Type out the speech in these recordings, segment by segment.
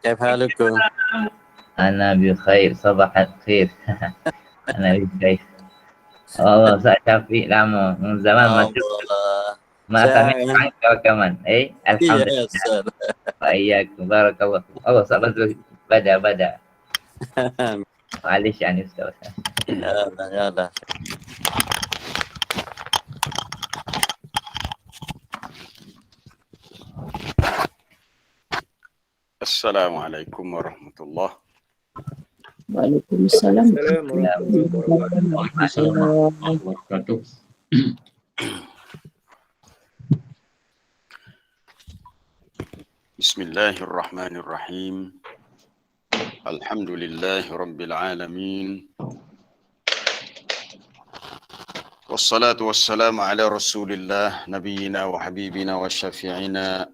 كيف حالكم؟ أنا بخير، صباح الخير. أنا بخير. والله Ustaz Syafiq lama, zaman masuk الله masa ni ساعة rekaman. iya Alhamdulillah. Ustaz. Wa iyyakum barakallah. Allah sabar dulu. Bada. معلش يعني Ustaz. يلا يلا السلام عليكم ورحمة الله. Waalaikumsalam. السلام ورحمة الله وبركاته. بسم الله الرحمن الرحيم. الحمد لله رب العالمين، والصلاة والسلام على رسول الله نبينا وحبيبنا وشفيعنا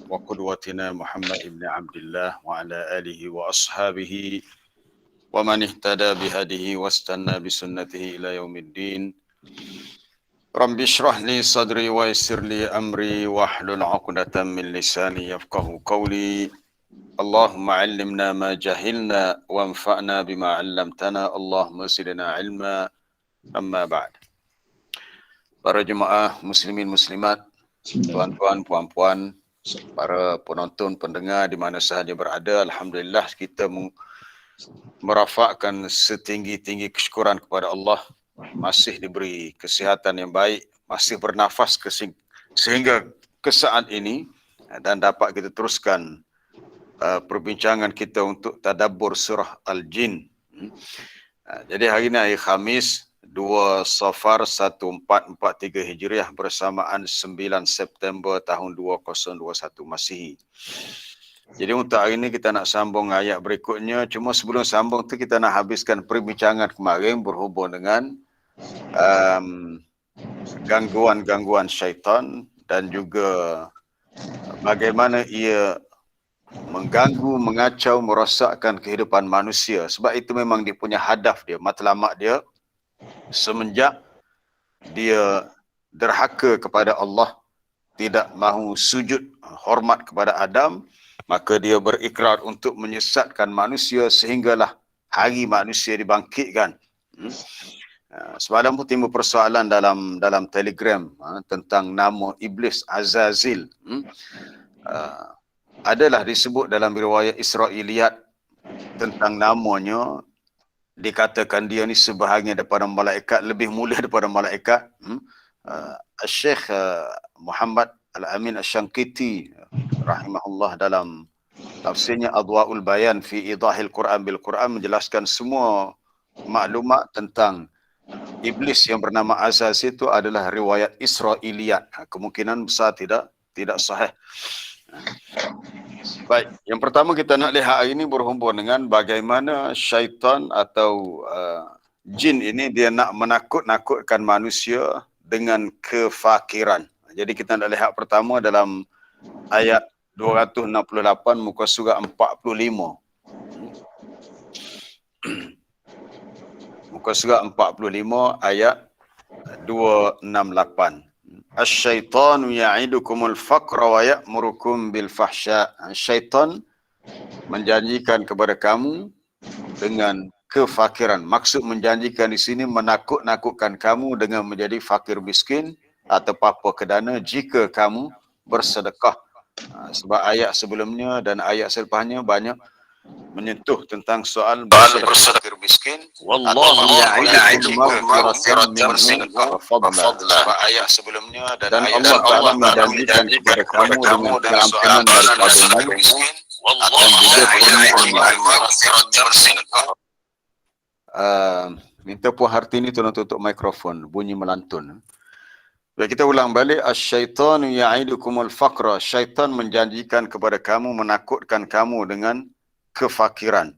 وقدوتنا محمد بن عبد الله وعلى آله وأصحابه ومن اهتدى بهديه واستنى بسنته إلى يوم الدين. رب اشرح لي صدري ويسر لي أمري واحلل عقدة من لساني يفقه قولي. اللهم علمنا ما جهلنا وانفعنا بما علمتنا. اللهم زدنا علما. أما بعد. Para jemaah muslimin muslimat, tuan-tuan, puan-puan, para penonton, pendengar di mana sahaja berada, alhamdulillah kita merafakkan setinggi-tinggi kesyukuran kepada Allah, masih diberi kesihatan yang baik, masih bernafas sehingga ke saat ini, dan dapat kita teruskan perbincangan kita untuk tadabbur surah Al-Jin. Jadi hari ini hari Khamis 2 Safar 1443 Hijriah bersamaan 9 September tahun 2021 Masihi. Jadi untuk hari ini kita nak sambung ayat berikutnya. Cuma sebelum sambung tu kita nak habiskan perbincangan kemarin berhubung dengan gangguan-gangguan syaitan dan juga bagaimana ia mengganggu, mengacau, merosakkan kehidupan manusia. Sebab itu memang dia punya hadaf dia, matlamat dia. Semenjak dia derhaka kepada Allah, tidak mahu sujud hormat kepada Adam, maka dia berikrar untuk menyesatkan manusia sehinggalah hari manusia dibangkitkan. Semalam pun timbul persoalan dalam Telegram tentang nama Iblis Azazil. Adalah disebut dalam riwayat Israiliyat tentang namanya, dikatakan dia ni sebahagian daripada malaikat, lebih mulia daripada malaikat. Syekh Muhammad Al-Amin Asy-Syanqiti rahimahullah dalam tafsirnya Adwaul Bayan fi Idahil Quran bil Quran menjelaskan semua maklumat tentang Iblis yang bernama Azaz itu adalah riwayat Israiliyat. Kemungkinan besar tidak sahih. Baik, yang pertama kita nak lihat hari ini berhubung dengan bagaimana syaitan atau jin ini dia nak menakut-nakutkan manusia dengan kefakiran. Jadi kita nak lihat pertama dalam ayat 268 muka surat 45. Muka surat 45 ayat 268. Asy-syaitanu ya'idukumul faqra wa ya'murukum bil fahsya. Syaitan menjanjikan kepada kamu dengan kefakiran. Maksud menjanjikan di sini menakut-nakutkan kamu dengan menjadi fakir miskin atau papa kedana jika kamu bersedekah. Sebab ayat sebelumnya dan ayat selepasnya banyak menyentuh tentang soal bersedekah miskin. Wallahu ya'idukum maghfiratan minhu wa fadla. Ayat sebelumnya dan ayat Allah menjanjikan kepada kamu dengan keampunan daripadanya dan juga kurniaan. Minta Puan Hartini tolong tutup mikrofon, bunyi melantun. Baik, kita ulang balik. Asy-syaitanu ya'idukumul faqra. Syaitan menjanjikan kepada kamu, menakutkan kamu dengan kefakiran.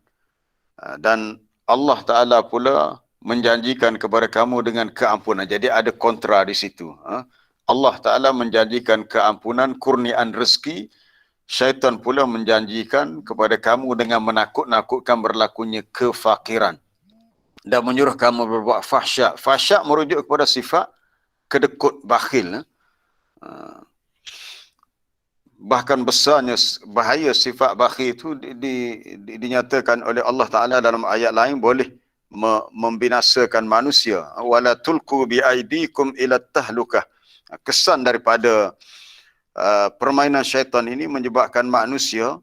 Dan Allah Ta'ala pula menjanjikan kepada kamu dengan keampunan. Jadi ada kontra di situ. Allah Ta'ala menjanjikan keampunan, kurniaan rezeki. Syaitan pula menjanjikan kepada kamu dengan menakut-nakutkan berlakunya kefakiran. Dan menyuruh kamu berbuat fahsyak. Fahsyak merujuk kepada sifat kedekut, bakhil. bahkan besarnya bahaya sifat bakhil itu dinyatakan oleh Allah Ta'ala dalam ayat lain boleh membinasakan manusia. Wala tulku biaidikum ila tahlukah. Kesan daripada permainan syaitan ini menyebabkan manusia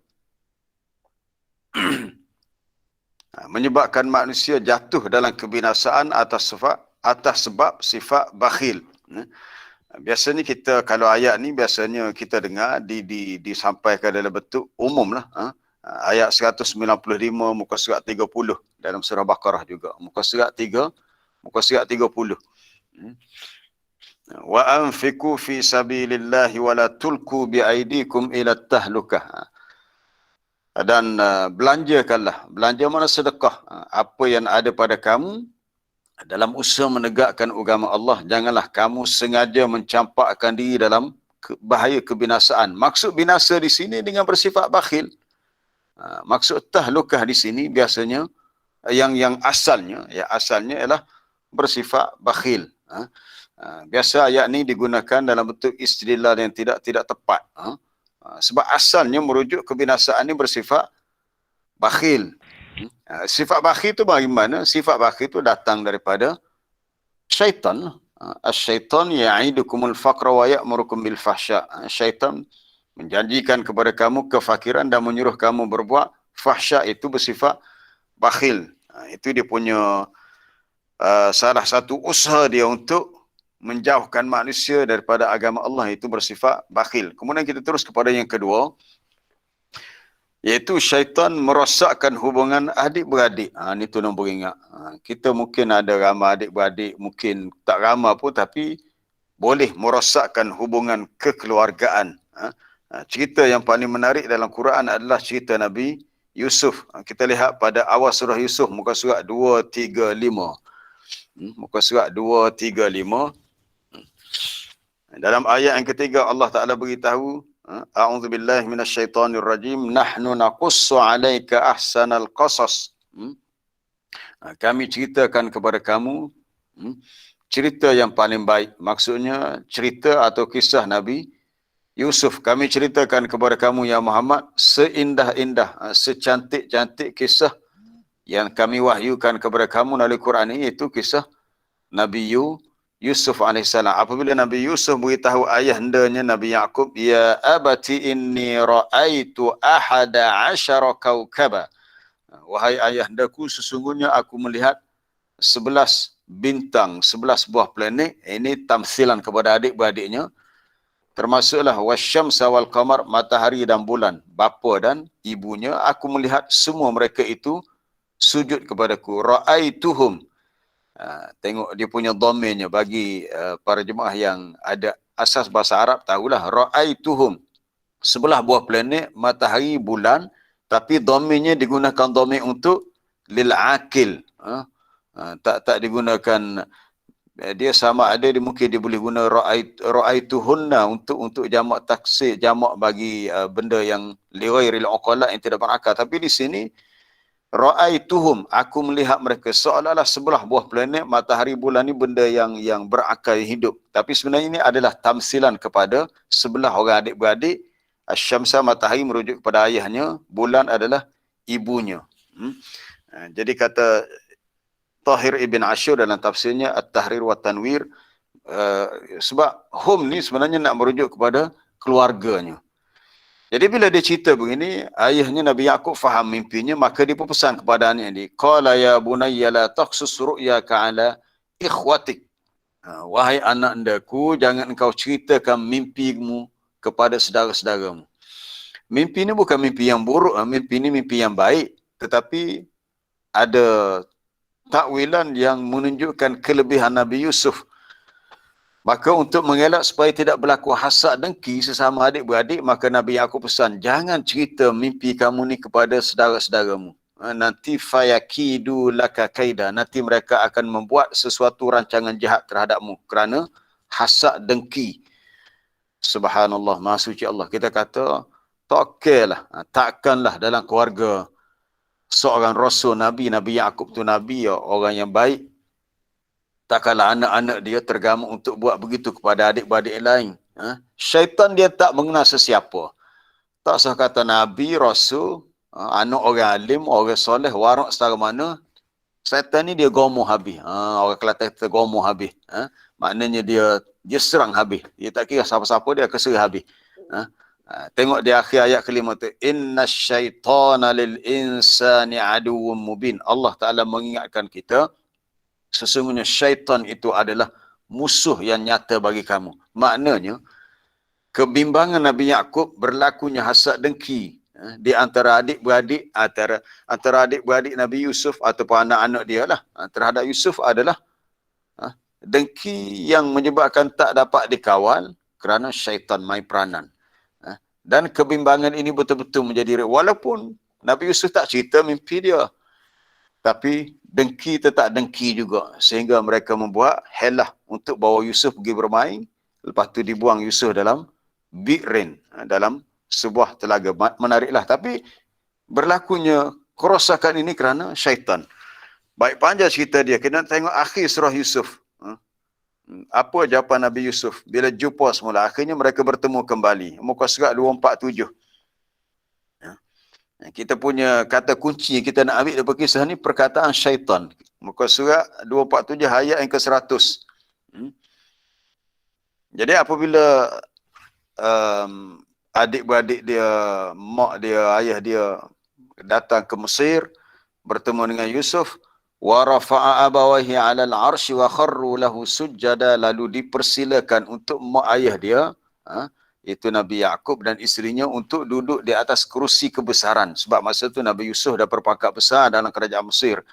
jatuh dalam kebinasaan atas sebab sifat bakhil. Biasanya kita kalau ayat ni biasanya kita dengar disampaikan dalam bentuk umum lah. Ayat 195 muka surat 30 dalam surah Baqarah juga. Muka surat 30. Wa anfiqu fi sabilillahi wa la tulku biaidikum ila tahlukah. Dan belanjakanlah. Belanja mana sedekah. Apa yang ada pada kamu dalam usaha menegakkan agama Allah, janganlah kamu sengaja mencampakkan diri dalam bahaya kebinasaan. Maksud binasa di sini dengan bersifat bakhil. Maksud tahlukah di sini biasanya yang asalnya ialah bersifat bakhil. Biasa ayat ni digunakan dalam bentuk istidlal yang tidak tepat. Sebab asalnya merujuk kebinasaan ni bersifat bakhil. Sifat bakhil itu bagaimana? Sifat bakhil itu datang daripada syaitan. Syaitan ya'idukumul faqra wa ya'murukum bil fahsya. Syaitan menjanjikan kepada kamu kefakiran dan menyuruh kamu berbuat fahsya, itu bersifat bakhil. Itu dia punya salah satu usaha dia untuk menjauhkan manusia daripada agama Allah, itu bersifat bakhil. Kemudian kita terus kepada yang kedua, iaitu syaitan merosakkan hubungan adik-beradik. Ini tu nombor ingat. Kita mungkin ada ramai adik-beradik, mungkin tak ramai pun, tapi boleh merosakkan hubungan kekeluargaan. Cerita yang paling menarik dalam Quran adalah cerita Nabi Yusuf. Kita lihat pada awal surah Yusuf, muka surat 235. Muka surat 235. Dalam ayat yang ketiga Allah Ta'ala beritahu, A'udzubillahi minasyaitonirrajim. Nahnu naqussu 'alaika ahsanal qasas. Kami ceritakan kepada kamu cerita yang paling baik. Maksudnya cerita atau kisah Nabi Yusuf. Kami ceritakan kepada kamu ya Muhammad seindah-indah, secantik-cantik kisah yang kami wahyukan kepada kamu melalui Quran ini, iaitu kisah Nabi Yusuf AS. Apabila Nabi Yusuf beritahu ayahandanya Nabi Yaqub, ya abati inni ra'aitu ahada asyara kaukaba. Wahai ayahandaku, sesungguhnya aku melihat 11 bintang, 11 buah planet. Ini tamsilan kepada adik-beradiknya. Termasuklah wasyamsa wal qamar, matahari dan bulan, bapa dan ibunya. Aku melihat semua mereka itu sujud kepadaku. Ra'aituhum. Tengok dia punya domainnya bagi para jemaah yang ada asas bahasa Arab, tahulah ra'aituhum, 11 buah planet, matahari, bulan, tapi domainnya digunakan domain untuk lil akil. Tak digunakan, dia sama ada mungkin dia boleh guna ra'aituhunna untuk jamak taksir, jamak bagi benda yang lighairil uqala, yang tidak berakal. Tapi di sini ra'aituhum, aku melihat mereka, seolah-olah 11 buah planet, matahari, bulan ni benda yang berakal, hidup. Tapi sebenarnya ini adalah tamsilan kepada 11 orang adik-beradik. Asyamsa, matahari, merujuk kepada ayahnya, bulan adalah ibunya. Jadi kata Tahir Ibn Ashur dalam tafsirnya At-Tahrir wa Tanwir, sebab hum ni sebenarnya nak merujuk kepada keluarganya. Jadi bila dia cerita begini, ayahnya Nabi Yaqub faham mimpinya, maka dia berpesan kepada anak dia. Qala ya bunayya la taqsus ru'yaka ala ikhwatik. Wahai anak andaku, jangan engkau ceritakan mimpimu kepada saudara-saudaramu. Mimpi ini bukan mimpi yang buruk, mimpi ini mimpi yang baik, tetapi ada takwilan yang menunjukkan kelebihan Nabi Yusuf. Maka untuk mengelak supaya tidak berlaku hasad dengki sesama adik-beradik, maka Nabi Yaqub pesan, jangan cerita mimpi kamu ni kepada saudara-saudaramu. Nanti fayakidu laka kaida, nanti mereka akan membuat sesuatu rancangan jahat terhadapmu kerana hasad dengki. Subhanallah, Maha Suci Allah. Kita kata, takkanlah dalam keluarga seorang rasul Nabi Yaqub tu Nabi, orang yang baik, takkanlah anak-anak dia tergamuk untuk buat begitu kepada adik-beradik lain. Syaitan dia tak mengenal sesiapa. Tak usah kata Nabi, Rasul, anak orang alim, orang soleh, warak setara mana, syaitan ni dia gomoh habis. Orang Kelantan kata gomoh habis. Maknanya dia serang habis. Dia tak kira siapa-siapa, dia keserah habis. Tengok di akhir ayat kelima tu. Inna syaitana lil insani aduwwum mubin. Allah Ta'ala mengingatkan kita, sesungguhnya syaitan itu adalah musuh yang nyata bagi kamu. Maknanya, kebimbangan Nabi Yaqub berlakunya hasad dengki di antara adik-beradik, antara adik-beradik Nabi Yusuf ataupun anak-anak dia lah terhadap Yusuf adalah dengki yang menyebabkan tak dapat dikawal kerana syaitan main peranan. Dan kebimbangan ini betul-betul menjadi, walaupun Nabi Yusuf tak cerita mimpi dia, tapi dengki tetap dengki juga, sehingga mereka membuat helah untuk bawa Yusuf pergi bermain, lepas tu dibuang Yusuf dalam bi'rin, dalam sebuah telaga. Menariklah, tapi berlakunya kerosakan ini kerana syaitan. Baik, panjang cerita dia. Kita tengok akhir surah Yusuf. Apa jawapan Nabi Yusuf bila jumpa semula? Akhirnya mereka bertemu kembali. Muka surat 247. Kita punya kata kunci kita nak ambil daripada kisah ni, perkataan syaitan. Muka surat 247 ayat yang ke-100. Jadi apabila adik-beradik dia, mak dia, ayah dia datang ke Mesir bertemu dengan Yusuf, wa rafa'a abawahi 'alal 'arsy wa kharru lahu sujada, lalu dipersilakan untuk mak ayah dia, itu Nabi Yaqub dan isterinya, untuk duduk di atas kerusi kebesaran, sebab masa tu Nabi Yusuf dah berpangkat besar dalam kerajaan Mesir.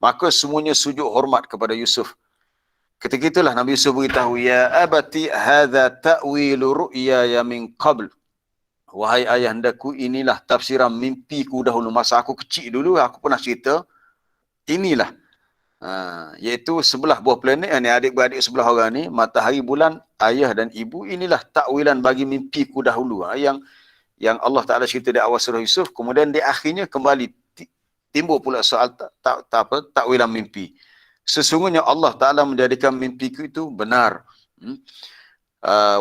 Maka semuanya sujud hormat kepada Yusuf. Ketika itulah Nabi Yusuf beritahu, ya abati hadza ta'wilu ru'ya min qabl. Wahai ayahandaku, inilah tafsiran mimpiku dahulu. Masa aku kecil dulu, aku pernah cerita. Inilah. Iaitu sebelah buah planet ni, adik-beradik sebelah orang ni, matahari, bulan, ayah dan ibu. Inilah takwilan bagi mimpiku dahulu. Yang Allah Ta'ala cerita di awal surah Yusuf. Kemudian di akhirnya kembali timbul pula soal takwilan mimpi. Sesungguhnya Allah Ta'ala menjadikan mimpiku itu benar.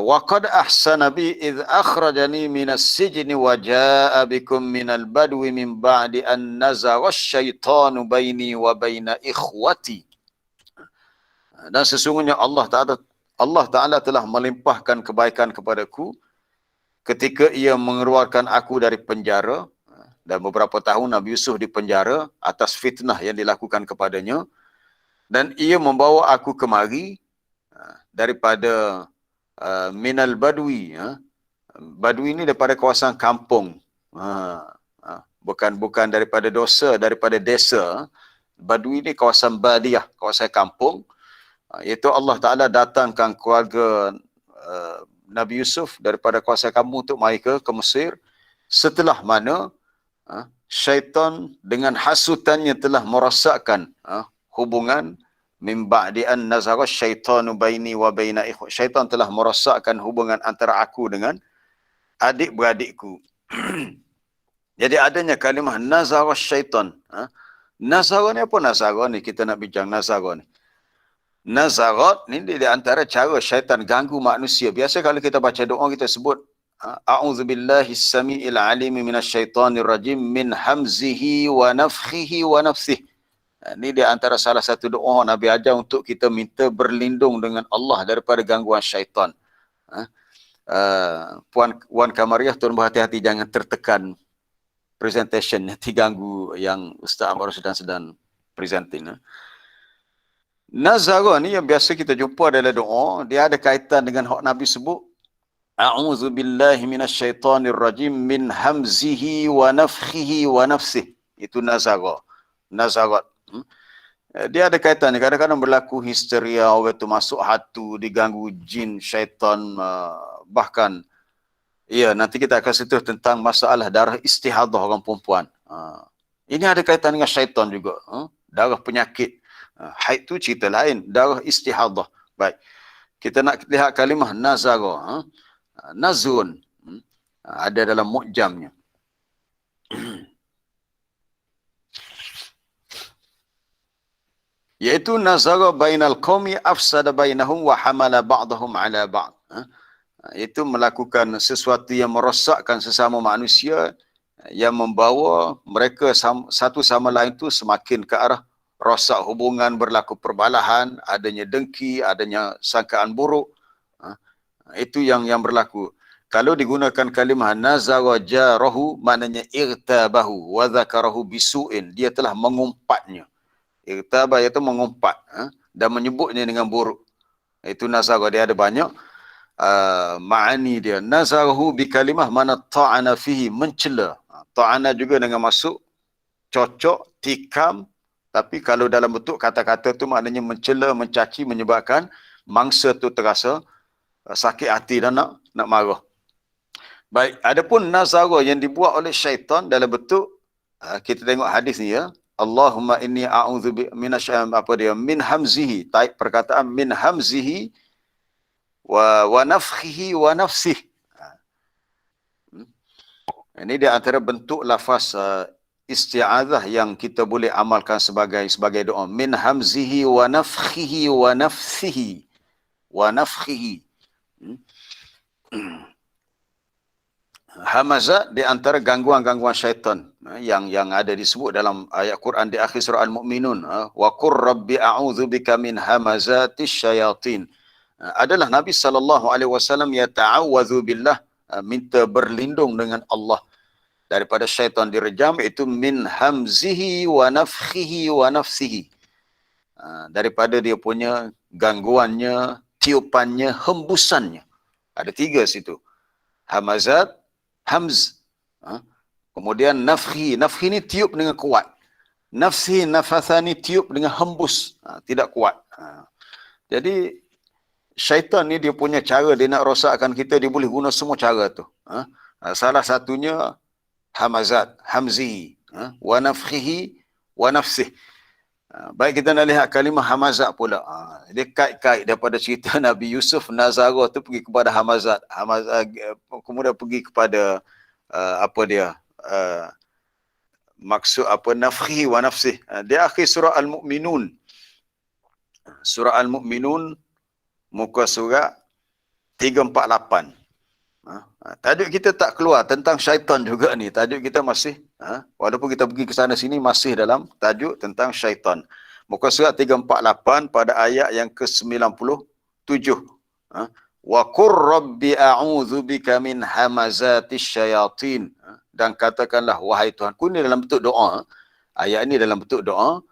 Wa qad ahsana bi idh akhrajani minas sijni wa jaa bikum minal badwi min ba'di an nazagha asyaitanu baini wa baina ikhwati. Dan sesungguhnya Allah Ta'ala telah melimpahkan kebaikan kepadaku ketika ia mengeluarkan aku dari penjara, dan beberapa tahun Nabi Yusuf di penjara atas fitnah yang dilakukan kepadanya. Dan ia membawa aku kemari daripada minal badwi. Badwi ini daripada kawasan kampung. Bukan daripada dosa, daripada desa. Badwi ini kawasan badiah, kawasan kampung. Iaitu Allah Ta'ala datangkan keluarga Nabi Yusuf daripada kawasan kampung untuk mari ke Mesir. Setelah mana syaitan dengan hasutannya telah merosakkan hubungan, min ba'di an nazagha syaitanu baini wa baina ikhwati. Syaitan telah merosakkan hubungan antara aku dengan adik-beradikku. Jadi adanya kalimah nazagha syaitan. Nazagha ni apa nazagha ni? Kita nak bincang nazagha ni. Nazagha ni di antara cara syaitan ganggu manusia. Biasa kalau kita baca doa kita sebut a'udzubillahis samiil alim minasyaitonir rajim min hamzihi wa nafthihi wa nafsihi. Ini di antara salah satu doa Nabi ajar untuk kita minta berlindung dengan Allah daripada gangguan syaitan. Puan Wan Kamariah, tuan berhati-hati jangan tertekan presentation, nanti ganggu yang Ustaz Amar sedang presenting. Nazarah ni yang biasa kita jumpa dalam doa, dia ada kaitan dengan hak Nabi sebut. A'udzu billahi minasyaitonir rajim min hamzihi wa nafthihi wa nafsihi. Itu nazarah. Nazarat. Dia ada kaitan. Kadang-kadang berlaku histeria, orang tu masuk hatu, diganggu jin, syaitan, bahkan nanti kita akan sentuh tentang masalah darah istihadah orang perempuan. Ini ada kaitan dengan syaitan juga. Darah penyakit. Haid tu cerita lain, darah istihadah. Baik. Kita nak lihat kalimah nazara. Nazun. Ada dalam mu'jamnya. Iaitu nazara bainal qaumi afsada bainahum wa hamala ba'dahum ala ba'd. Itu melakukan sesuatu yang merosakkan sesama manusia, yang membawa mereka satu sama lain itu semakin ke arah rosak hubungan, berlaku perbalahan, adanya dengki, adanya sangkaan buruk. Itu yang berlaku. Kalau digunakan kalimah nazara jarahu, maknanya irtabahu wa dzakarahu bisu'in, dia telah mengumpatnya. Irtaba itu mengumpat dan menyebutnya dengan buruk. Itu nazara, dia ada banyak ma'ani dia. Nazarahu bi kalimah mana ta'ana fihi, mencela. Ta'ana juga dengan masuk cocok, tikam, tapi kalau dalam bentuk kata-kata tu maknanya mencela, mencaci, menyebabkan mangsa tu terasa sakit hati dan nak marah. Baik, adapun nazara yang dibuat oleh syaitan dalam bentuk, kita tengok hadis ni ya. Allahumma inni a'udzu min hamzihi, taib perkataan min hamzihi wa nafkhihi wa nafsih. Ini di antara bentuk lafaz isti'adzah yang kita boleh amalkan sebagai doa. Min hamzihi wa nafkhihi wa nafsihi wa nafkhihi. Hamazah di antara gangguan-gangguan syaitan yang ada disebut dalam ayat Quran di akhir surah Al-Mu'minun, wa qur rabbi a'udzu bika min hamazatis syayatin. Adalah Nabi SAW yata'awwadzu billah, minta berlindung dengan Allah daripada syaitan direjam, itu min hamzihi wa nafkhihi wa nafsihi, daripada dia punya gangguannya, tiupannya, hembusannya. Ada 3 situ. Hamazat, hamz, kemudian nafhi. Nafhi ni tiup dengan kuat. Nafsi, nafathani, tiup dengan hembus, tidak kuat. Jadi syaitan ni dia punya cara, dia nak rosakkan kita, dia boleh guna semua cara tu. Salah satunya hamazat, hamzi, wa nafkhihi wa nafsih. Baik, kita nak lihat kalimah hamazat pula. Dia kait-kait daripada cerita Nabi Yusuf, nazara tu pergi kepada hamazat. Kemudian pergi kepada maksud nafkhi wa nafsih. Di akhir surah Al-Mu'minun. Surah Al-Mu'minun muka surat 348. Tajuk kita tak keluar tentang syaitan juga ni. Tajuk kita masih, walaupun kita pergi ke sana sini, masih dalam tajuk tentang syaitan. Muka surat 348 pada ayat yang ke-97. Wa qur rabbi a'udzu bika min hamazatis syayatin. Dan katakanlah, wahai Tuhanku, ini dalam bentuk doa. Ayat ini dalam bentuk doa.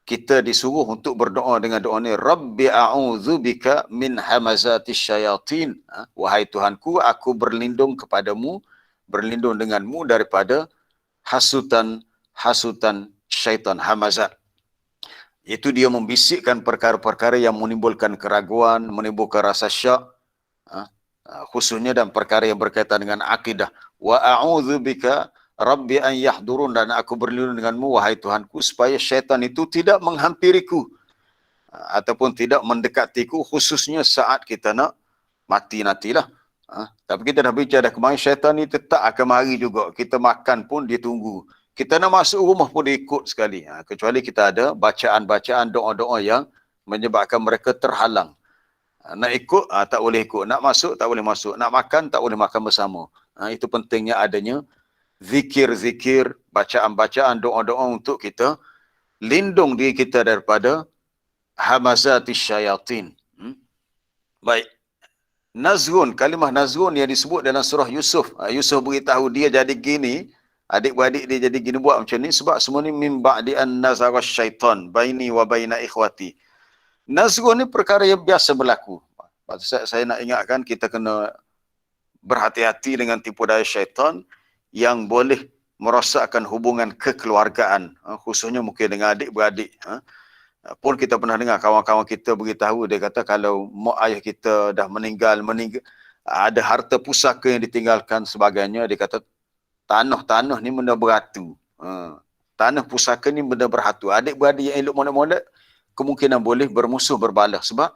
Kita disuruh untuk berdoa dengan doa ni, Rabbi a'udzu bika min hamazatis syayatin. Wahai Tuhanku, aku berlindung kepadamu, berlindung denganmu daripada hasutan syaitan, hamazat. Itu dia membisikkan perkara-perkara yang menimbulkan keraguan, menimbulkan rasa syak, khususnya dan perkara yang berkaitan dengan akidah. Wa a'udzu bika Rabbi an yahdurun, dan aku berlindung denganmu wahai Tuhanku supaya syaitan itu tidak menghampiriku ataupun tidak mendekatiku, khususnya saat kita nak mati nantilah. Tapi kita dah bicara kemarin, syaitan ni tetap akan mari juga. Kita makan pun dia tunggu. Kita nak masuk rumah pun dia ikut sekali. Kecuali kita ada bacaan-bacaan, doa-doa yang menyebabkan mereka terhalang. Nak ikut, tak boleh ikut. Nak masuk, tak boleh masuk. Nak makan, tak boleh makan bersama. Itu pentingnya adanya zikir-zikir, bacaan-bacaan, doa-doa untuk kita lindung diri kita daripada hamazatis syayatin. Baik. Nazrun, kalimah nazrun yang disebut dalam surah Yusuf. Yusuf beritahu dia jadi gini, adik-beradik dia jadi gini, buat macam ni sebab semua ni min ba'di an nazara syaitan baini wa baina ikhwati. Nazrun ni perkara yang biasa berlaku. Saya nak ingatkan, kita kena berhati-hati dengan tipu daya syaitan yang boleh merosakkan hubungan kekeluargaan, khususnya mungkin dengan adik-beradik. Pun kita pernah dengar kawan-kawan kita beritahu, dia kata kalau mak ayah kita dah meninggal, ada harta pusaka yang ditinggalkan sebagainya, dia kata tanah ni benda beratu. Tanah pusaka ni benda berhatu. Adik-beradik yang elok molek-molek kemungkinan boleh bermusuh berbalah sebab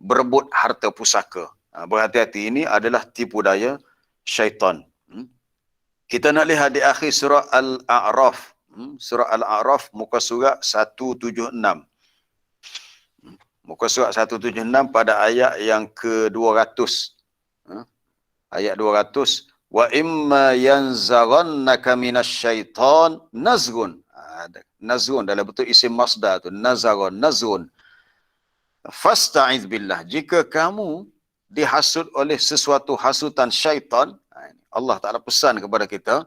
berebut harta pusaka. Berhati-hati, ini adalah tipu daya syaitan. Kita nak lihat di akhir surah Al-A'raf. Surah Al-A'raf muka surat 176. Muka surat 176 pada ayat yang ke-200. ayat 200, wa imma yanzaghannaka minasyaitan nazghun. Nazghun dalam bentuk isim masdar tu, nazaghun, nazghun. Fasta'iz billah. Jika kamu dihasut oleh sesuatu hasutan syaitan, Allah Ta'ala pesan kepada kita,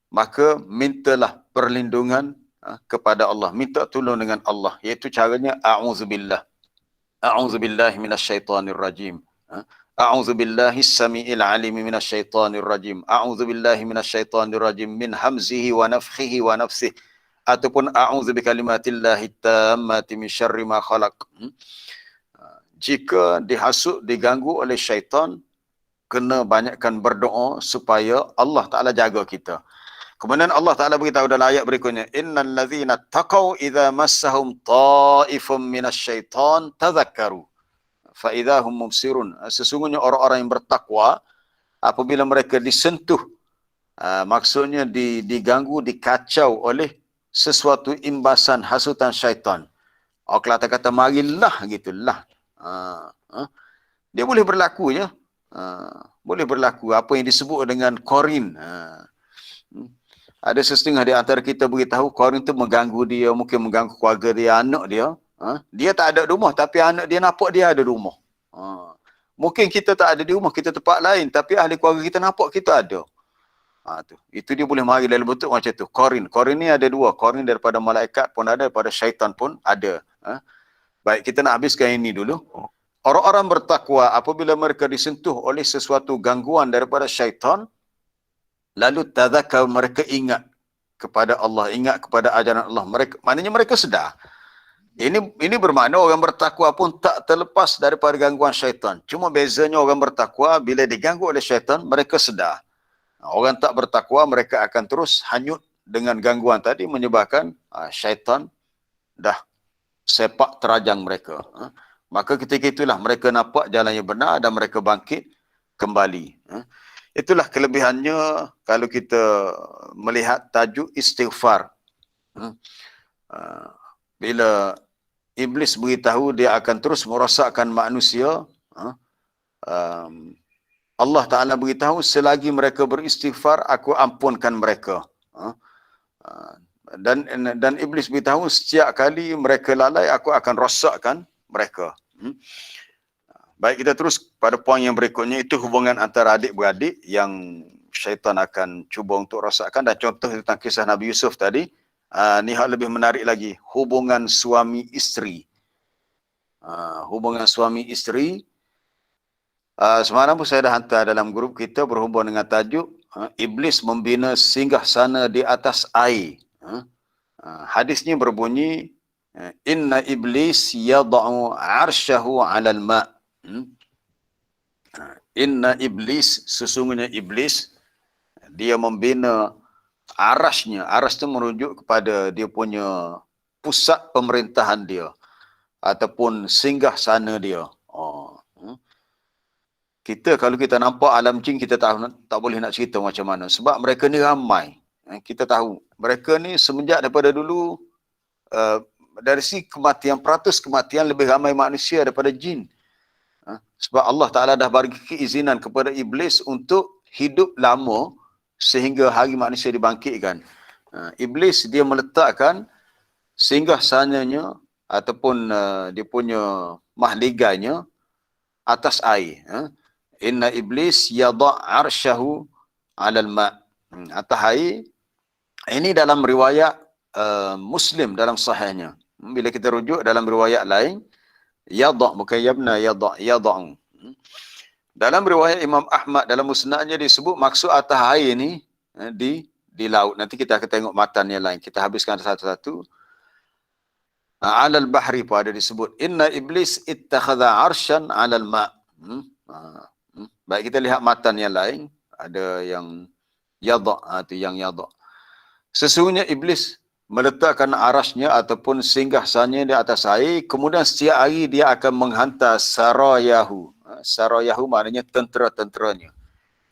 maka mintalah perlindungan kepada Allah. Minta tolong dengan Allah. Iaitu caranya a'udzubillah. A'udzubillahi minasyaitanir rajim. A'udzubillahi as-sami'il 'alimi minasyaitanir rajim. A'udzubillahi minasyaitanir rajim min hamzihi wa nafthihi wa nafsihi. Ataupun a'udzu bikalimatillahi tammati min syarri ma khalaq. Jika dihasut, diganggu oleh syaitan, kena banyakkan berdoa supaya Allah Ta'ala jaga kita. Kemudian Allah Ta'ala beritahu dalam ayat berikutnya, innal ladzina taqaw idza massahum ta'ifum minasyaitan tadhakkaru fa idza hum mubsirun. Sesungguhnya orang-orang yang bertakwa apabila mereka disentuh, maksudnya diganggu, dikacau oleh sesuatu imbasan hasutan syaitan. Kalau kata marilah gitulah. Dia boleh berlaku ya. Boleh berlaku apa yang disebut dengan qarin. Ada setengah di antara kita beritahu qarin tu mengganggu dia, mungkin mengganggu keluarga dia, anak dia. Dia tak ada di rumah tapi anak dia nampak dia ada di rumah. Mungkin kita tak ada di rumah, kita tempat lain, tapi ahli keluarga kita nampak kita ada. Itu dia boleh mari dalam bentuk macam tu. Qarin. Qarin ni ada dua. Qarin daripada malaikat pun ada, daripada syaitan pun ada. Baik, kita nak habiskan ini dulu. Orang-orang bertakwa apabila mereka disentuh oleh sesuatu gangguan daripada syaitan, lalu tadzakkar, mereka ingat kepada Allah, ingat kepada ajaran Allah. Maknanya mereka sedar. Ini bermakna orang bertakwa pun tak terlepas daripada gangguan syaitan. Cuma bezanya orang bertakwa bila diganggu oleh syaitan, mereka sedar. Orang tak bertakwa, mereka akan terus hanyut dengan gangguan tadi, menyebabkan syaitan dah sepak terajang mereka. Maka ketika itulah mereka nampak jalan yang benar dan mereka bangkit kembali. Itulah kelebihannya kalau kita melihat tajuk istighfar. Bila iblis beritahu dia akan terus merosakkan manusia, Allah Ta'ala beritahu selagi mereka beristighfar, aku ampunkan mereka. Dan iblis beritahu setiap kali mereka lalai, aku akan rosakkan mereka. Baik, kita terus pada poin yang berikutnya, itu hubungan antara adik-beradik yang syaitan akan cuba untuk rosakkan. Dan contoh tentang kisah Nabi Yusuf tadi, ni hal lebih menarik lagi, hubungan suami isteri. Hubungan suami isteri, semalam pun saya dah hantar dalam grup kita berhubung dengan tajuk iblis membina singgahsana di atas air. Hadisnya berbunyi, inna iblis yada'u arsyahu 'alal ma'. Inna iblis, sesungguhnya iblis, dia membina arasnya. Aras itu merujuk kepada dia punya pusat pemerintahan dia ataupun singgahsana dia. Kita kalau kita nampak alam jin, kita tahu tak boleh nak cerita macam mana. Sebab mereka ni ramai. Kita tahu. Mereka ni semenjak daripada dulu, dari segi kematian, peratus kematian lebih ramai manusia daripada jin. Sebab Allah Ta'ala dah bagi keizinan kepada iblis untuk hidup lama sehingga hari manusia dibangkitkan. Iblis dia meletakkan singgahsananya ataupun dia punya mahliganya atas air. Inna iblis yada' arsyahu 'alal ma'. Atas air. Ini dalam riwayat Muslim dalam sahihnya. Bila kita rujuk dalam riwayat lain, yada' bukan yabna, yada'. Dalam riwayat Imam Ahmad dalam musnadnya disebut maksud atas air ni di laut. Nanti kita akan tengok matan yang lain. Kita habiskan satu-satu. Alal bahri pun ada disebut. Inna iblis ittakhadha arsyan 'alal ma'. Baik, kita lihat matan yang lain. Ada yang yada', itu yang yada'. Sesungguhnya iblis meletakkan arasnya ataupun singgahsananya di atas air, kemudian setiap hari dia akan menghantar sarayahu. Sarayahu maknanya tentera-tenteranya.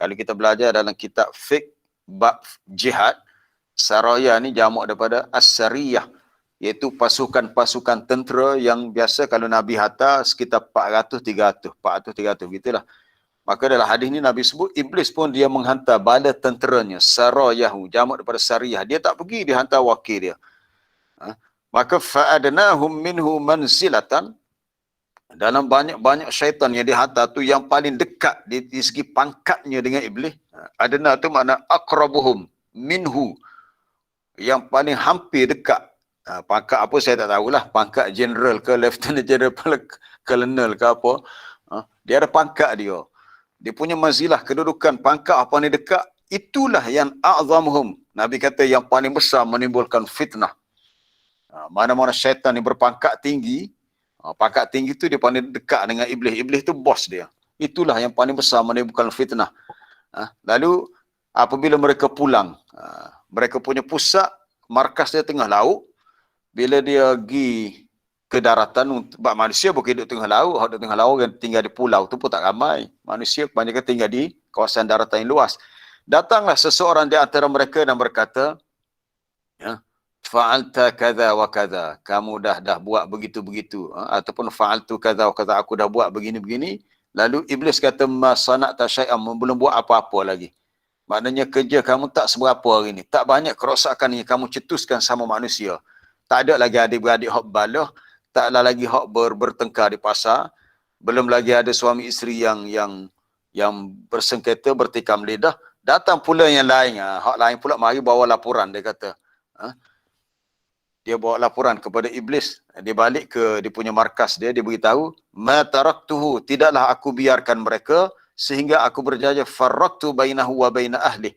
Kalau kita belajar dalam kitab fiqh bab jihad, saraya ni jamak daripada as-sariyah, iaitu pasukan-pasukan tentera yang biasa kalau Nabi hantar sekitar 400-300 begitulah. Maka dalam hadis ni Nabi sebut iblis pun dia menghantar bala tenteranya, sarayahu, jamak daripada sariyah. Dia tak pergi, dia hantar wakil dia. Maka fa'adnahum minhu manzilatan, dalam banyak-banyak syaitan yang dihantar tu yang paling dekat di segi pangkatnya dengan iblis. Adna tu makna aqrabuhum minhu, yang paling hampir dekat. Pangkat apa saya tak tahulah, pangkat general ke lieutenant general ke colonel ke apa. Dia ada pangkat dia. Dia punya manzilah, kedudukan pangkat apa ni dekat, itulah yang a'zamuhum. Nabi kata yang paling besar menimbulkan fitnah. Mana-mana syaitan yang berpangkat tinggi, pangkat tinggi tu dia paling dekat dengan iblis. Iblis tu bos dia. Itulah yang paling besar menimbulkan fitnah. Lalu apabila mereka pulang, mereka punya pusat, markas dia tengah laut. Bila dia pergi ke daratan, sebab manusia bukan hidup tengah laut, hidup tengah laut kan tinggal di pulau tu pun tak ramai. Manusia kebanyakan tinggal di kawasan daratan yang luas. Datanglah seseorang di antara mereka dan berkata, fa'alta kadza wa kadza, kamu dah buat begitu-begitu, ataupun fa'altu kadza wa kadza, aku dah buat begini-begini. Lalu iblis kata, ma sana'ta syai'an, belum buat apa-apa lagi. Maknanya kerja kamu tak seberapa hari ni, tak banyak kerosakan yang kamu cetuskan sama manusia. Tak ada lagi adik-beradik hak balah, tak ada lagi hak bertengkar di pasar, belum lagi ada suami isteri yang bersengketa, bertikam lidah. Datang pula yang lain, hak lain pula mari bawa laporan, dia kata. Dia bawa laporan kepada iblis. Dia balik ke dia punya markas dia beritahu, ma taraktuhu, tidaklah aku biarkan mereka sehingga aku berjaya farraqtu bainahu wa baina ahli.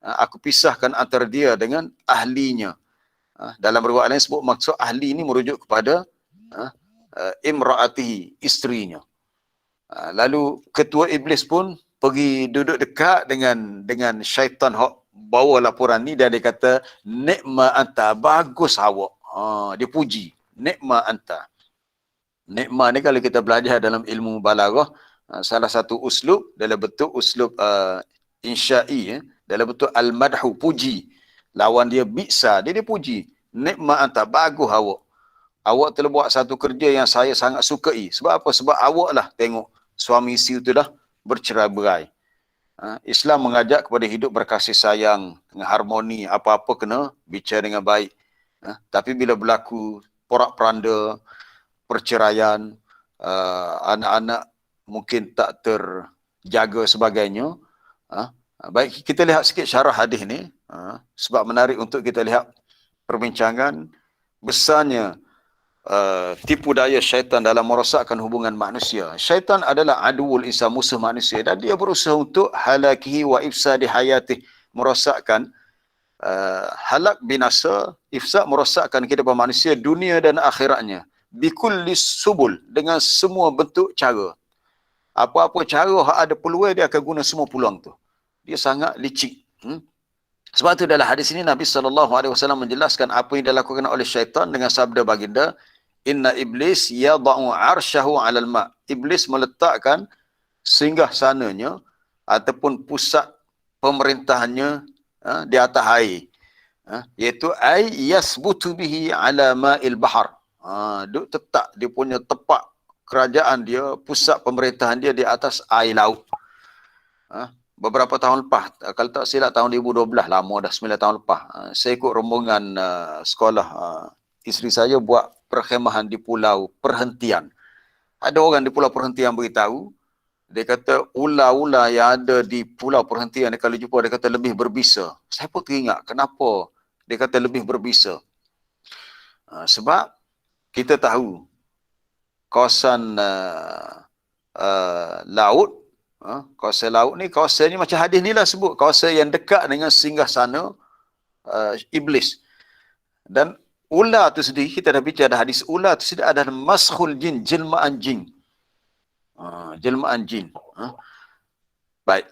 Aku pisahkan antara dia dengan ahlinya. Dalam riwayat lain sebut maksud ahli ini merujuk kepada imraatihi, isterinya. Lalu ketua iblis pun pergi duduk dekat dengan syaitan hak bawa laporan ni, dan dia kata, nikma anta, bagus awak. Dia puji, nikma anta. Nikma ni kalau kita belajar dalam ilmu balaghah, salah satu uslub dalam bentuk uslub insya'i, dalam bentuk al-madhu, puji. Lawan dia bisa, dia puji. Nikma anta, bagus awak. Awak telah buat satu kerja yang saya sangat sukai. Sebab apa? Sebab awak lah tengok suami isteri tu dah bercerai-berai. Islam mengajak kepada hidup berkasih sayang, dengan harmoni, apa-apa kena bicara dengan baik. Tapi bila berlaku porak-peranda, perceraian, anak-anak mungkin tak terjaga sebagainya, baik kita lihat sikit syarah hadis ni, sebab menarik untuk kita lihat perbincangan besarnya tipu daya syaitan dalam merosakkan hubungan manusia. Syaitan adalah aduul insan, musuh manusia, dan dia berusaha untuk halakihi wa ifsadi hayatih, merosakkan halak, binasa, ifsad, merosakkan kehidupan manusia dunia dan akhiratnya, bikulli subul, dengan semua bentuk cara. Apa-apa cara ada peluang, dia akan guna semua peluang tu. Dia sangat licik. Sebab tu dalam hadis ini Nabi SAW menjelaskan apa yang dilakukan oleh syaitan dengan sabda baginda, inna iblis yada'u arsyahu 'alal ma'. Iblis meletakkan singgah sananya ataupun pusat pemerintahannya di atas air. Iaitu ay yasbutu bihi 'ala ma'il bahar. Duk tetap dia punya tepat kerajaan dia, pusat pemerintahan dia di atas air laut. Beberapa tahun lepas, kalau tak silap tahun 2012, lama dah, 9 tahun lepas, saya ikut rombongan sekolah isteri saya buat perkhemahan di pulau perhentian. Ada orang di pulau perhentian beritahu, dia kata ular-ular yang ada di pulau perhentian ni, kalau jumpa dia kata lebih berbisa. Saya pun teringat, kenapa dia kata lebih berbisa? Sebab kita tahu kawasan laut, kawasan laut ni, kawasan ni macam hadis ni lah sebut, kawasan yang dekat dengan singgahsana iblis. Dan ular tu sendiri, kita dah bicara hadis, ular tu sendiri adalah maskhul jin, jelmaan jin. Jelmaan jin. Baik.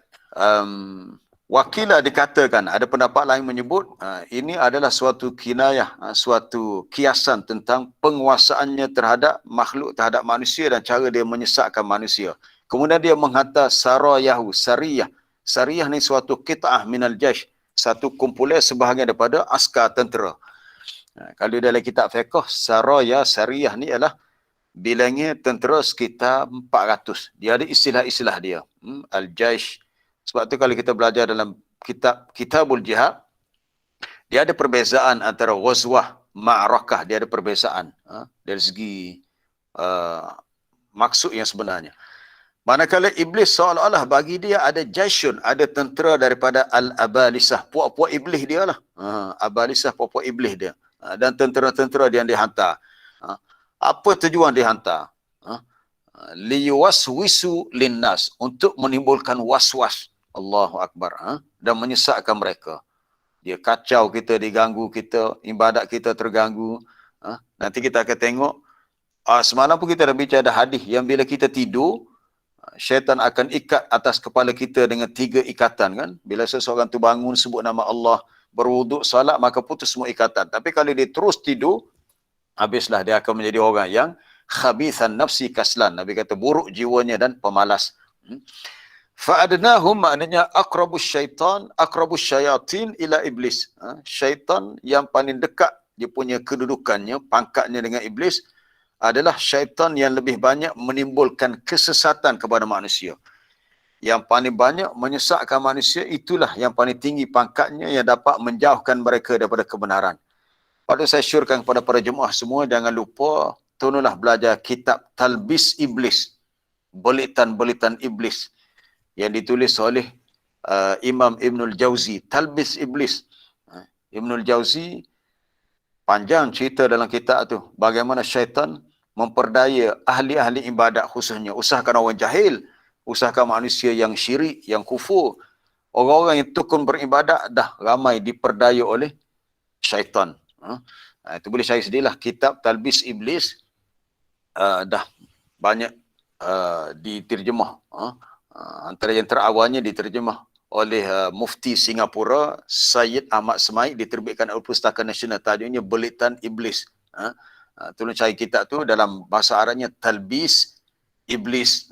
Wakilah dikatakan, ada pendapat lain menyebut, ini adalah suatu kinayah, suatu kiasan tentang penguasaannya terhadap makhluk, terhadap manusia, dan cara dia menyesatkan manusia. Kemudian dia menghantar sarayahu, sariyah. Sariyah ni suatu qit'ah minal jaish, satu kumpulan sebahagian daripada askar tentera. Kalau dalam kitab fiqh, saraya, sariyah ni adalah bilangnya tentera sekitar 400. Dia ada istilah-istilah dia. Al-Jaish. Sebab tu kalau kita belajar dalam Kitabul Jihad, dia ada perbezaan antara ghazwah, ma'rakah, dia ada perbezaan dari segi maksud yang sebenarnya. Manakala iblis seolah-olah bagi dia ada jaisyun, ada tentera daripada al-abalisah, puak-puak iblis dia lah. Abalisah, puak-puak iblis dia. Dan tentera-tentera yang dihantar. Apa tujuan dihantar? Liyuwaswisu linnas, untuk menimbulkan was-was. Allahu Akbar. Dan menyesatkan mereka. Dia kacau kita, diganggu kita, ibadat kita terganggu. Nanti kita akan tengok. Semalam pun kita dah bicara hadis yang bila kita tidur, syaitan akan ikat atas kepala kita dengan 3 ikatan kan. Bila seseorang tu bangun sebut nama Allah, berwuduk, salat, maka putus semua ikatan. Tapi kalau dia terus tidur, habislah, dia akan menjadi orang yang khabithan nafsi kaslan. Nabi kata buruk jiwanya dan pemalas. Fa'adnahum maknanya aqrabus syayatin ila iblis. Syaitan yang paling dekat dia punya kedudukannya, pangkatnya dengan iblis adalah syaitan yang lebih banyak menimbulkan kesesatan kepada manusia. Yang paling banyak menyesatkan manusia, itulah yang paling tinggi pangkatnya yang dapat menjauhkan mereka daripada kebenaran. Pada saya syorkan kepada para jemaah semua, jangan lupa tolonglah belajar kitab Talbis Iblis, belitan-belitan iblis, yang ditulis oleh Imam Ibnul Jauzi. Talbis Iblis. Ibnul Jauzi panjang cerita dalam kitab tu, bagaimana syaitan memperdaya ahli-ahli ibadat khususnya. Usahakan orang jahil, usahakan manusia yang syirik, yang kufur. Orang-orang yang tekun beribadat dah ramai diperdaya oleh syaitan. Itu boleh cari sendirilah kitab Talbis Iblis, dah banyak diterjemah. Antara yang terawalnya diterjemah oleh Mufti Singapura Syed Ahmad Semaid, diterbitkan oleh Pustaka Nasional, tajuknya Belitan Iblis. Tolong cari kitab tu, dalam bahasa Arabnya Talbis Iblis.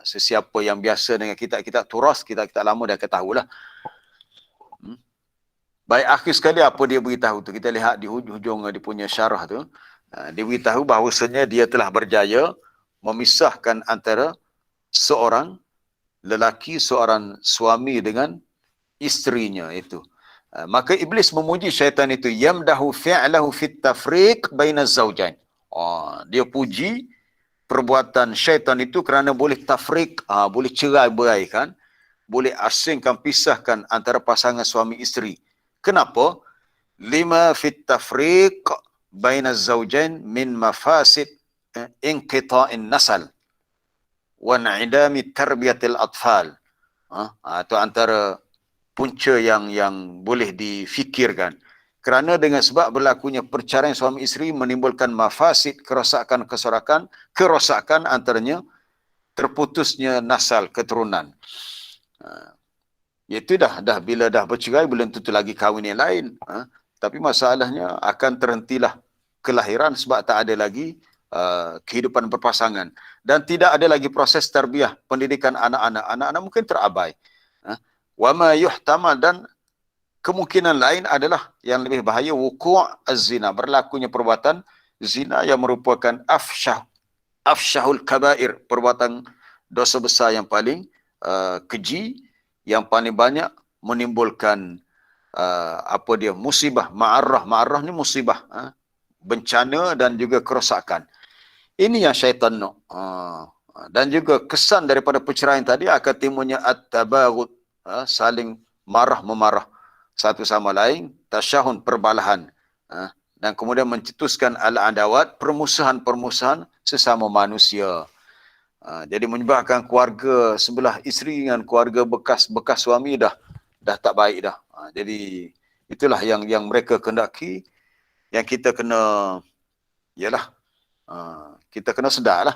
Sesiapa yang biasa dengan kitab-kitab turas, kitab-kitab lama dah ketahuilah. Baik, akhir sekali apa dia beritahu tu, kita lihat di hujung dia punya syarah tu. Dia beritahu bahawasanya dia telah berjaya memisahkan antara seorang lelaki, seorang suami dengan isterinya itu. Maka iblis memuji syaitan itu, yamdahu fi'lahu fit tafriq baina zaujain. Dia puji perbuatan syaitan itu kerana boleh tafriq, boleh cerai beraikan, boleh asingkan, pisahkan antara pasangan suami isteri. Kenapa? Lima fit tafriq baina zaujain min mafasid inqita'in nasal wa na'idami tarbiyatil atfal. Itu antara punca yang boleh difikirkan. Kerana dengan sebab berlakunya perceraian suami isteri menimbulkan mafasid, kerosakan antaranya terputusnya nasal, keturunan. Iaitu dah bila dah bercerai belum tentu lagi kahwin yang lain. Tapi masalahnya akan terhentilah kelahiran sebab tak ada lagi kehidupan berpasangan. Dan tidak ada lagi proses tarbiyah, pendidikan anak-anak. Anak-anak mungkin terabai. Wama yuhtamal, dan kemungkinan lain adalah yang lebih bahaya, wuku' az-zina, berlakunya perbuatan zina yang merupakan afsyahul kabair, perbuatan dosa besar yang paling keji, yang paling banyak menimbulkan musibah, ma'arrah ni musibah, bencana dan juga kerosakan. Ini yang syaitan nak. Dan juga kesan daripada perceraian tadi akan timbulnya at-tabaghut, saling marah-memarah satu sama lain, tasyahun, perbalahan, dan kemudian mencetuskan al-adawat, permusuhan-permusuhan sesama manusia. Jadi menyebabkan keluarga sebelah isteri dengan keluarga bekas suami dah tak baik dah. Jadi itulah yang mereka kendaki, yang kita kena kita kena sedarlah.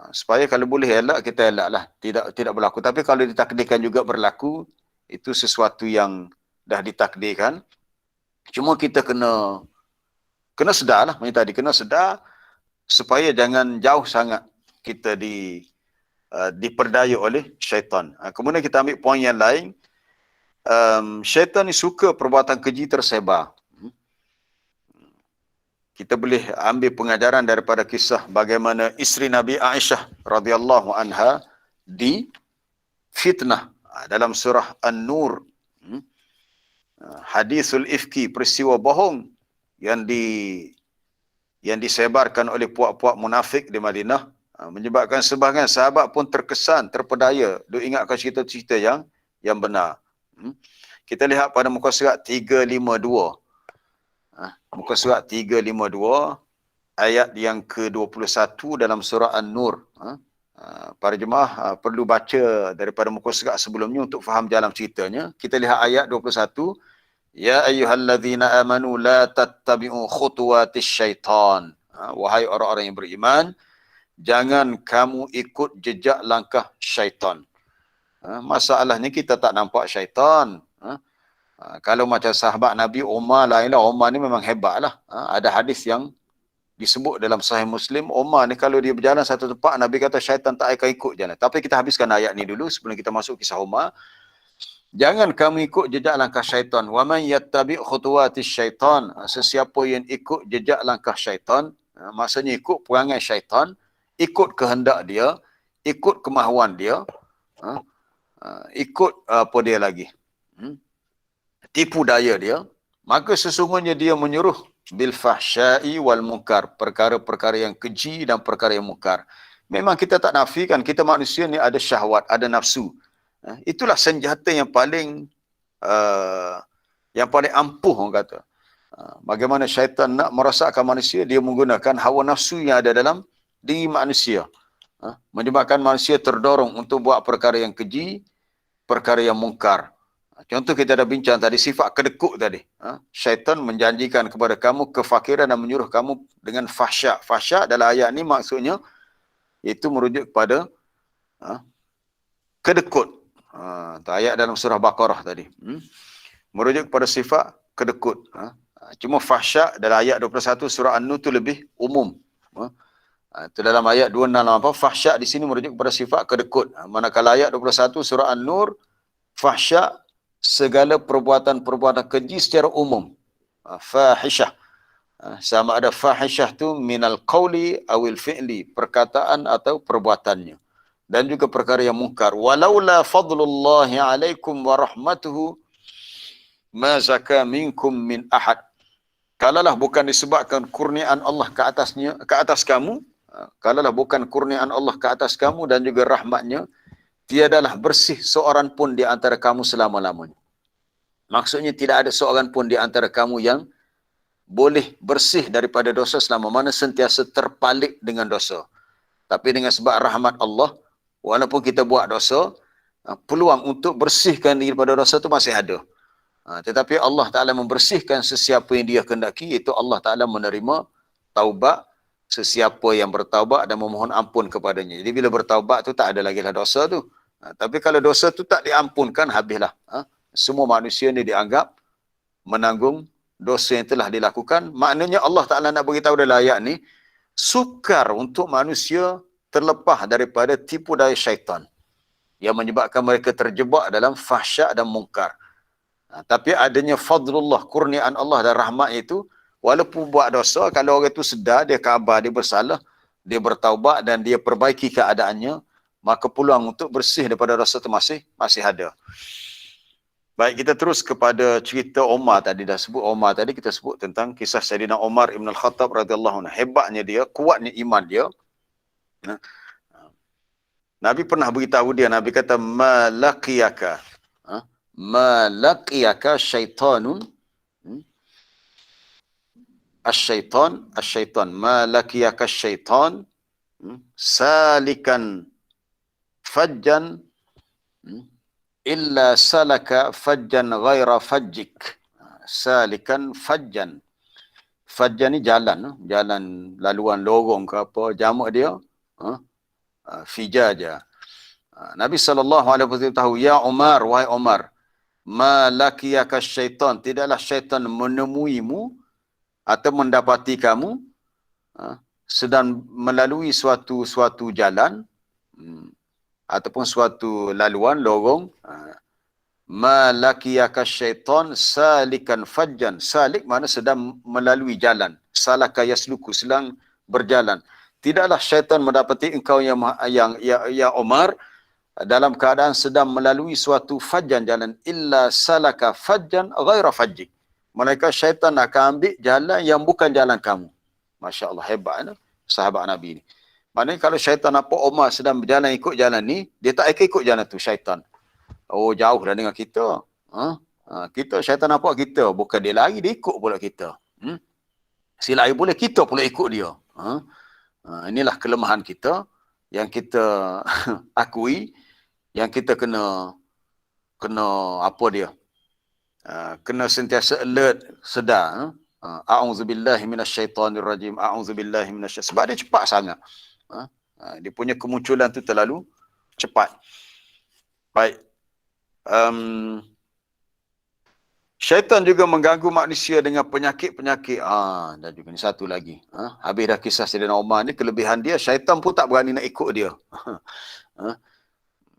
Supaya kalau boleh elak, kita elaklah, tidak berlaku. Tapi kalau ditakdirkan juga berlaku, itu sesuatu yang dah ditakdirkan. Cuma kita kena sedarlah, macam tadi, kena sedar supaya jangan jauh sangat kita diperdaya oleh syaitan. Kemudian kita ambil poin yang lain. Syaitan ni suka perbuatan keji tersebar. kita boleh ambil pengajaran daripada kisah bagaimana isteri Nabi Aisyah radhiyallahu anha difitnah dalam surah An-Nur. Hadisul ifki, peristiwa bohong yang disebarkan oleh puak-puak munafik di Madinah, menyebabkan sebahagian sahabat pun terkesan, terpedaya duk ingatkan cerita-cerita yang benar. Kita lihat pada muka surat 352. Muka surat 352 ayat yang ke-21 dalam surah An-Nur. Para jemaah perlu baca daripada muka surat sebelumnya untuk faham jalan ceritanya. Kita lihat ayat 21. Ya ayyuhalladzina amanu la tattabi'u khutuwatis syaitan. Wahai orang-orang yang beriman, jangan kamu ikut jejak langkah syaitan. Masalahnya kita tak nampak syaitan. Kalau macam sahabat Nabi Umar lainlah, Umar ni memang hebatlah. Ada hadis yang disebut dalam Sahih Muslim, Umar ni kalau dia berjalan satu tempat, Nabi kata syaitan tak akan ikut jalan. Tapi kita habiskan ayat ni dulu sebelum kita masuk kisah Umar. Jangan kamu ikut jejak langkah syaitan. Wa man yattabi' khutuwatis syaitan. Sesiapa yang ikut jejak langkah syaitan, maksudnya ikut perangai syaitan, ikut kehendak dia, ikut kemahuan dia, ikut apa dia lagi, tipu daya dia, maka sesungguhnya dia menyuruh bil fahsya'i wal munkar, perkara-perkara yang keji dan perkara yang mungkar. Memang kita tak nafikan kita manusia ni ada syahwat, ada nafsu. Itulah senjata yang paling ampuh orang kata. Bagaimana syaitan nak merosakkan manusia, dia menggunakan hawa nafsu yang ada dalam diri manusia, menyebabkan manusia terdorong untuk buat perkara yang keji, perkara yang mungkar. Contoh kita dah bincang tadi, sifat kedekut tadi. Syaitan menjanjikan kepada kamu kefakiran dan menyuruh kamu dengan fahsyak. Fahsyak dalam ayat ni maksudnya itu merujuk kepada kedekut. Ayat dalam surah Baqarah tadi. Merujuk kepada sifat kedekut. Cuma fahsyak dalam ayat 21 surah An-Nur tu lebih umum. Itu dalam ayat 268, fahsyak di sini merujuk kepada sifat kedekut. Manakala ayat 21 surah An-Nur, fahsyak segala perbuatan-perbuatan keji secara umum. Fahisyah. Sama ada fahisyah tu minal qawli awil fi'li, perkataan atau perbuatannya. Dan juga perkara yang mungkar. Walaula fadlullahi alaikum wa rahmatuhu ma zaka minkum min ahad. Kalalah bukan disebabkan kurniaan Allah ke atas kamu, kalalah bukan kurniaan Allah ke atas kamu dan juga rahmatnya, tiadalah bersih seorang pun di antara kamu selama-lamanya. Maksudnya tidak ada seorang pun di antara kamu yang boleh bersih daripada dosa selama mana sentiasa terpalit dengan dosa. Tapi dengan sebab rahmat Allah, walaupun kita buat dosa, peluang untuk bersihkan diri daripada dosa itu masih ada. Tetapi Allah Ta'ala membersihkan sesiapa yang dia kehendaki, iaitu Allah Ta'ala menerima taubat sesiapa yang bertaubat dan memohon ampun kepadanya. Jadi bila bertaubat tu tak ada lagi lah dosa tu. Tapi kalau dosa tu tak diampunkan, habislah. Semua manusia ni dianggap menanggung dosa yang telah dilakukan. Maknanya Allah Ta'ala nak beritahu dalam ayat ni, sukar untuk manusia terlepas daripada tipu daya syaitan yang menyebabkan mereka terjebak dalam fahsyak dan mungkar. Tapi adanya fadlullah, kurniaan Allah dan rahmat itu, walaupun buat dosa, kalau orang itu sedar, dia khabar, dia bersalah, dia bertaubat dan dia perbaiki keadaannya, maka peluang untuk bersih daripada dosa itu masih ada. Baik, kita terus kepada cerita Omar tadi. Dah sebut Omar tadi, kita sebut tentang kisah Sayyidina Omar Ibn Al-Khattab radhiyallahu anhu. Hebatnya dia, kuatnya iman dia. Nabi pernah beritahu dia, Nabi kata, ma laqiyaka syaitanun, asyaitan ma laqiyaka syaitan salikan fajjan illa salaka fajjan ghaira fajjik. Salikan fajjan. Fajjan ni jalan laluan lorong ke apa, jamak dia fijaja. Nabi SAW tahu, ya Umar, wahai Umar, ma laqiyaka syaitan, tidaklah syaitan menemuimu atau mendapati kamu sedang melalui suatu jalan ataupun suatu laluan lorong. Ma laqiyaka syaitan salikan fajjan. Salik mana sedang melalui jalan. salaka yasluku, sedang berjalan. Tidaklah syaitan mendapati engkau ya Umar dalam keadaan sedang melalui suatu fajjan jalan, illa salaka fajjan ghaira fajjik. Malaikat syaitan akan ambil jalan yang bukan jalan kamu. Masya Allah, hebat sahabat Nabi ni. Maknanya kalau syaitan nampak Umar sedang berjalan ikut jalan ni, dia tak akan ikut jalan tu, syaitan. Oh, jauh dah dengan kita. Kita, syaitan nampak kita. Bukan dia lari, dia ikut pula kita. Si lari boleh, kita pula ikut dia. Inilah kelemahan kita yang kita akui, yang kita kena apa dia? Kena sentiasa alert, sedar. A'udzubillahi minasyaitonirrajim. A'udzubillahi minasyaitonirrajim. Sebab dia cepat sangat. Dia punya kemunculan tu terlalu cepat. Baik. Syaitan juga mengganggu manusia dengan penyakit-penyakit. Dan juga ni satu lagi. Habis dah kisah Sayyidina Umar ni, kelebihan dia, syaitan pun tak berani nak ikut dia.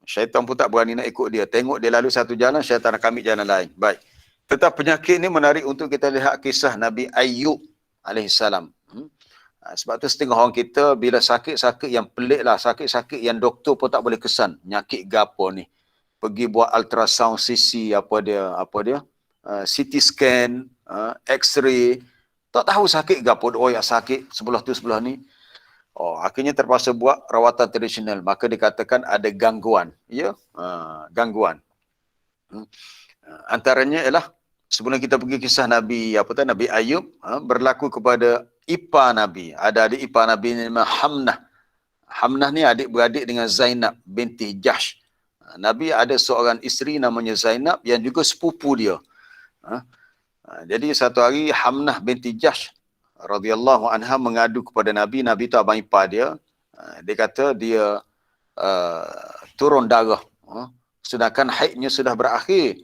Syaitan pun tak berani nak ikut dia. Tengok dia lalu satu jalan, syaitan nak ambil jalan lain. Baik. Tentang penyakit ni menarik untuk kita lihat kisah Nabi Ayyub alaihissalam. Sebab tu setengah orang kita bila sakit-sakit yang pelik lah, sakit-sakit yang doktor pun tak boleh kesan. Nyakit gapo ni. Pergi buat ultrasound CC, apa dia, CT scan, X-ray. Tak tahu sakit gapo, oh yang sakit sebelah tu sebelah ni. Akhirnya terpaksa buat rawatan tradisional. Maka dikatakan ada gangguan. Ya, gangguan. Antaranya ialah sebelum kita pergi kisah Nabi Nabi Ayub, berlaku kepada ipar Nabi. Ada adik ipar Nabi nama Hamnah. Hamnah ni adik-beradik dengan Zainab binti Jahsh. Nabi ada seorang isteri namanya Zainab yang juga sepupu dia. Jadi satu hari Hamnah binti Jahsh radhiyallahu anha mengadu kepada Nabi. Nabi tu abang ipar dia. Dia kata dia turun darah. Sedangkan haidnya sudah berakhir.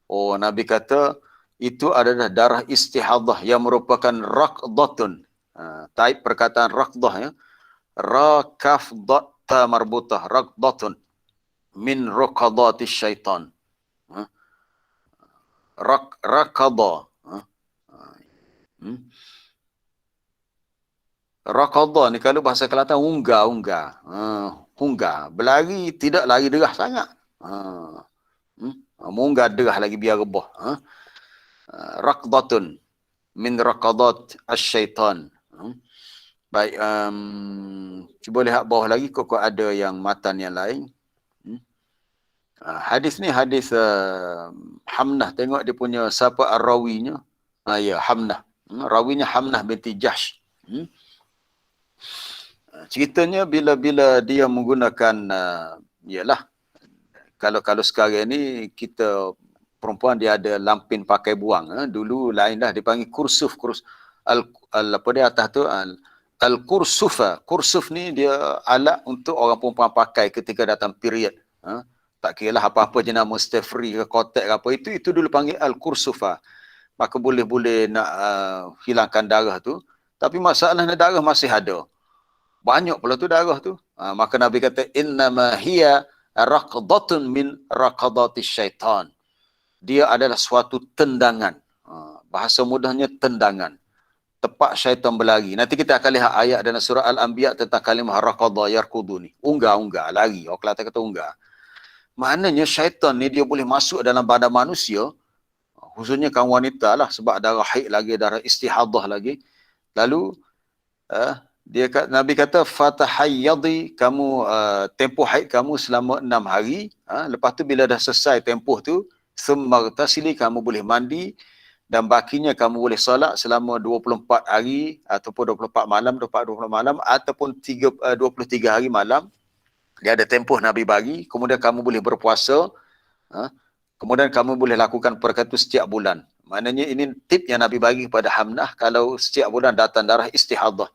Nabi kata itu adalah darah istihadah yang merupakan raqdatun. Taib perkataan raqdah ya. Rakafdata marbutah. Raqdatun min raqadatis syaitan. Raqada. Raqada ni kalau bahasa Kelantan unggah. Unggah. Berlari tidak lari derah sangat. Munggah derah lagi biar rebah. Raqdatun min raqadat asyaitan. Baik, cuba lihat bawah lagi kok ada yang matan yang lain. Hadis ni hadis Hamnah. Tengok dia punya siapa rawinya. Ya, Hamnah. Rawinya Hamnah binti Jahsh. Ceritanya bila dia menggunakan ialah kalau sekarang ni kita perempuan dia ada lampin pakai buang. Dulu lain dah dipanggil kursuf. Apa dia atas tu? Al-kursufa. Kursuf ni dia alat untuk orang perempuan pakai ketika datang period. Tak kira lah apa-apa jenama Stefri ke kotek ke apa. Itu dulu panggil al-kursufa. Maka boleh nak hilangkan darah tu. Tapi masalahnya darah masih ada. Banyak pula tu darah tu. Maka Nabi kata, innama hiya raqdatun min raqadatis syaitan. Dia adalah suatu tendangan. Bahasa mudahnya tendangan. Tepat syaitan berlari. Nanti kita akan lihat ayat dalam surah Al-Anbiya tentang kalimah raqadha yarkudu ni. Unggah, lari. Orang Kelantan kata unggah. Maknanya syaitan ni dia boleh masuk dalam badan manusia. Khususnya kaum wanita lah. Sebab darah haid lagi, darah istihadah lagi. Lalu, Nabi kata, fatahayyadi, kamu tempoh haid kamu selama 6 hari. Lepas tu bila dah selesai tempoh tu, summartasili, kamu boleh mandi. Dan bakinya kamu boleh solat selama 24 hari ataupun 24 malam, 24 malam ataupun 23 hari malam. Dia ada tempoh Nabi bagi. Kemudian kamu boleh berpuasa. Kemudian kamu boleh lakukan perkara itu setiap bulan. Maknanya ini tip yang Nabi bagi kepada Hamnah kalau setiap bulan datang darah istihadah.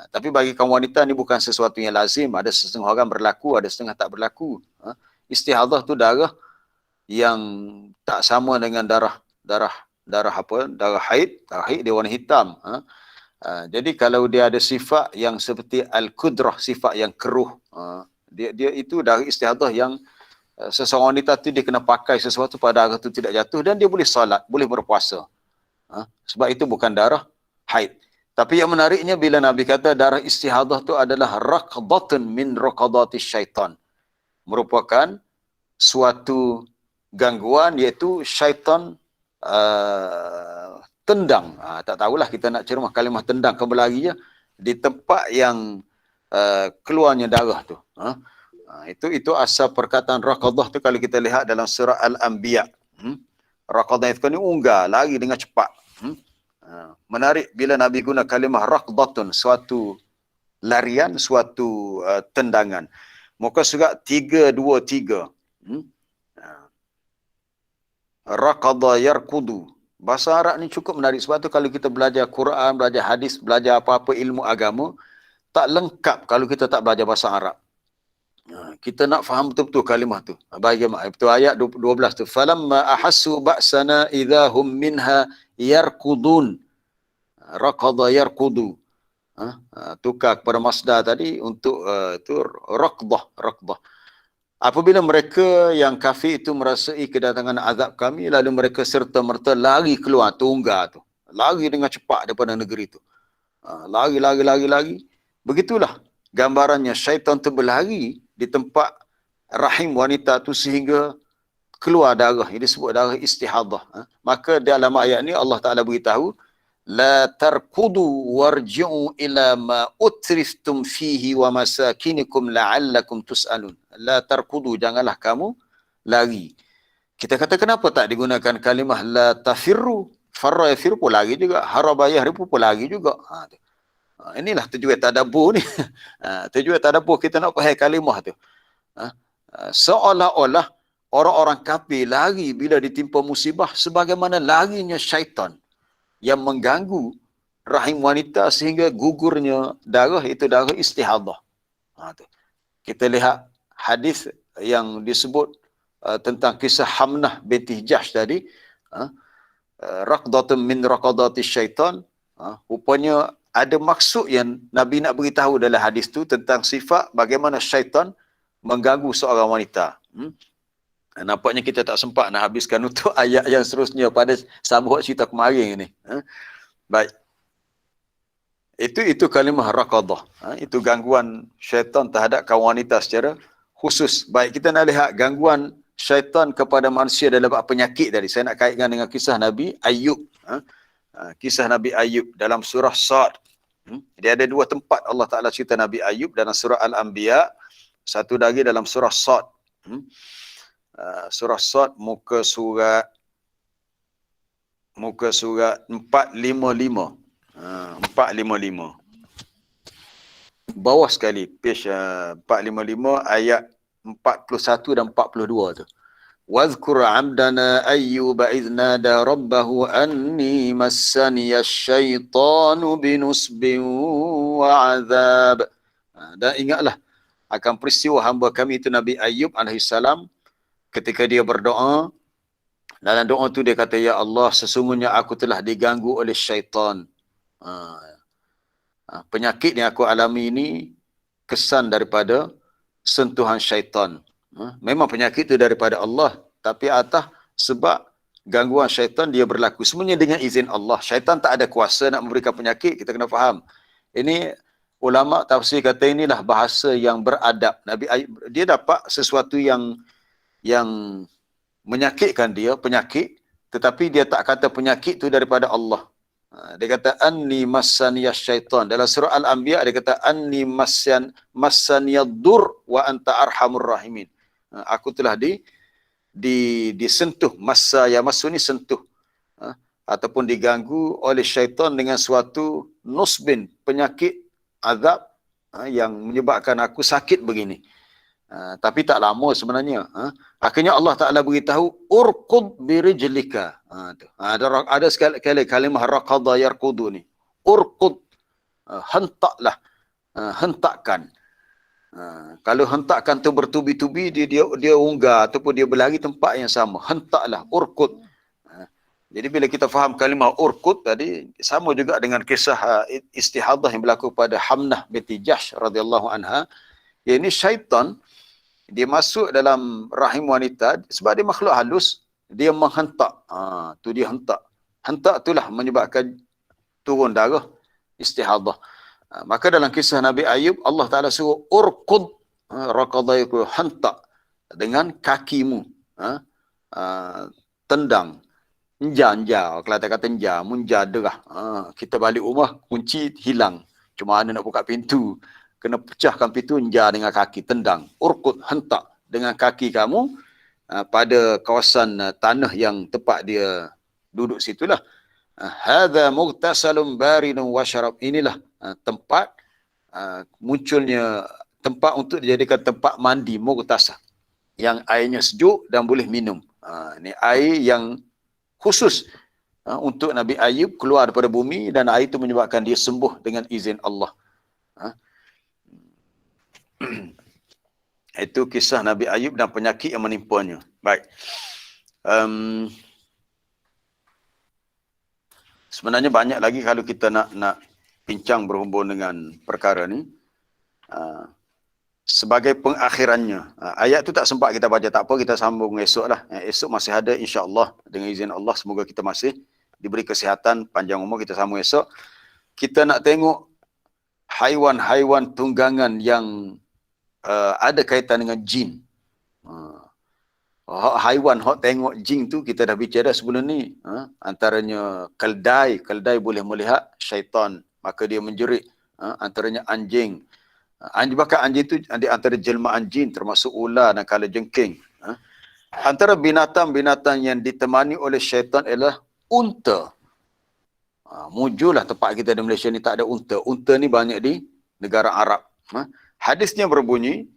Tapi bagi kaum wanita ni bukan sesuatu yang lazim. Ada setengah orang berlaku, ada setengah tak berlaku. Istihadah tu darah yang tak sama dengan darah haid. Darah haid dia warna hitam. Jadi kalau dia ada sifat yang seperti al-kudrah, sifat yang keruh, dia itu darah istihadah yang seseorang wanita tu dia kena pakai sesuatu pada darah tu tidak jatuh dan dia boleh salat, boleh berpuasa. Sebab itu bukan darah haid. Tapi yang menariknya bila Nabi kata darah istihadah tu adalah raqdatun min raqadatis syaitan. Merupakan suatu gangguan iaitu syaitan tendang. Tak tahulah kita nak cermah kalimah tendang ke belagi je di tempat yang keluarnya darah tu. Itu asal perkataan raqadah tu kalau kita lihat dalam surah Al-Anbiya. Raqadah itu ni unggar, lari dengan cepat. Menarik bila Nabi guna kalimah raqdatun, suatu larian, suatu tendangan. Muka surat 323. Raqada yarkudu. Bahasa Arab ni cukup menarik. Sebab tu kalau kita belajar Quran, belajar hadis, belajar apa-apa ilmu agama, tak lengkap kalau kita tak belajar bahasa Arab. Kita nak faham betul-betul kalimah tu. Bagaimana? Itu ayat 12 tu. Falamma ahassu ba'sana idahum minha yarkudun. Raqada yarkudu. Tukar kepada masdar tadi untuk tu raqdah. Apabila mereka yang kafir itu merasai kedatangan azab kami, lalu mereka serta-merta lari keluar tunggal tu. Lari dengan cepat daripada negeri itu. Lari. Begitulah gambarannya syaitan tu berlari di tempat rahim wanita tu sehingga keluar darah. Ini disebut darah istihadah. Maka dalam ayat ni Allah Ta'ala beritahu, la tarkudu warji'u ila ma utriftum fihi wa masakinikum la'allakum tus'alun. La tarkudu, janganlah kamu lari. Kita kata kenapa tak digunakan kalimah la tafirru? Farra yafirru pun lari juga. Haraba yahribu pun lari juga. Inilah tujuan tadabbur ni. Tujuan tadabbur kita nak faham kalimah tu. Seolah-olah orang-orang kafir lari bila ditimpa musibah sebagaimana larinya syaitan yang mengganggu rahim wanita sehingga gugurnya darah, itu darah istihadah. Kita lihat hadis yang disebut tentang kisah Hamnah binti Jahsh tadi. Raqdatun min raqadati syaitan. Rupanya ada maksud yang Nabi nak beritahu dalam hadis tu tentang sifat bagaimana syaitan mengganggu seorang wanita. Nampaknya kita tak sempat nak habiskan untuk ayat yang seterusnya pada sambung cerita kemarin ni. Baik. Itu kalimah raqadah. Itu gangguan syaitan terhadap kaum wanita secara khusus. Baik, kita nak lihat gangguan syaitan kepada manusia dalam penyakit tadi. Saya nak kaitkan dengan kisah Nabi Ayub. Kisah Nabi Ayub dalam surah Sad. Dia ada dua tempat Allah Ta'ala cerita Nabi Ayub dalam surah Al-Anbiya. Satu lagi dalam surah Sad. Surah Sad muka surat 455. 455. Bawah sekali page 455 ayat 41 dan 42 tu. Wadhkur 'abdana ayyuba idh nada rabbahu anni massaniya syaitanu binusbin wa 'adzab. Dan ingatlah akan peristiwa hamba kami itu Nabi Ayub alaihissalam ketika dia berdoa. Dalam doa tu dia kata, ya Allah, sesungguhnya aku telah diganggu oleh syaitan. Penyakit yang aku alami ini kesan daripada sentuhan syaitan. Memang penyakit itu daripada Allah, tapi atas sebab gangguan syaitan dia berlaku. Semuanya dengan izin Allah. Syaitan tak ada kuasa nak memberikan penyakit, kita kena faham. Ini ulama tafsir kata inilah bahasa yang beradab. Nabi Ayub, dia dapat sesuatu yang menyakitkan dia, penyakit, tetapi dia tak kata penyakit itu daripada Allah. Dia kata anni massaniyas syaitan. Dalam surah Al-Anbiya dia kata anni massaniyad-dur wa anta arhamur rahimin. Aku telah disentuh, massa ya masu ni sentuh, ataupun diganggu oleh syaitan dengan suatu nusbin, penyakit azab yang menyebabkan aku sakit begini. Tapi tak lama sebenarnya. Akhirnya Allah Ta'ala beritahu urqud birijlika. Ada sekali kalimah raqada yarqudu ni. Urqud, hentaklah, hentakkan. Kalau hentakkan tu bertubi-tubi, dia unggah ataupun dia berlari tempat yang sama. Hentaklah, urqud. Jadi bila kita faham kalimah urqud tadi, sama juga dengan kisah istihadah yang berlaku pada Hamnah binti Jahsh radhiyallahu anha. Ini syaitan, dia masuk dalam rahim wanita sebab dia makhluk halus, dia menghentak. Tu dia hentak. Hentak itulah menyebabkan turun darah istihadah. Maka dalam kisah Nabi Ayub, Allah Ta'ala suruh urqud, raqadaiku, hantak dengan kakimu, tendang, enja, kalau kata enja, munja derah. Kita balik rumah, kunci hilang. Cuma mana nak buka pintu, kena pecahkan pintu, enja dengan kaki, tendang. Urqud, hantak dengan kaki kamu pada kawasan tanah yang tempat dia duduk situlah. Hadza mughtasalun baridun wa syarab. Inilah tempat munculnya tempat untuk dijadikan tempat mandi mughtasal yang airnya sejuk dan boleh minum. Ini air yang khusus untuk Nabi Ayub keluar daripada bumi, dan air itu menyebabkan dia sembuh dengan izin Allah. Itu kisah Nabi Ayub dan penyakit yang menimpanya. Baik. Sebenarnya banyak lagi kalau kita nak bincang berhubung dengan perkara ni. Sebagai pengakhirannya, ayat tu tak sempat kita baca, tak apa, kita sambung esok lah. Esok masih ada, insya-Allah, dengan izin Allah, semoga kita masih diberi kesihatan, panjang umur, kita sambung esok. Kita nak tengok haiwan-haiwan tunggangan yang ada kaitan dengan jin. Haiwan hok tengok jin tu kita dah bicara sebelum ni. Antaranya keldai boleh melihat syaitan, maka dia menjerit. Antaranya anjing. Bahkan anjing tu di antara jelmaan jin, termasuk ular dan kalajengking. Antara binatang-binatang yang ditemani oleh syaitan ialah unta. Mujurlah tempat kita di Malaysia ni tak ada unta. Unta ni banyak di negara Arab. Hadisnya berbunyi,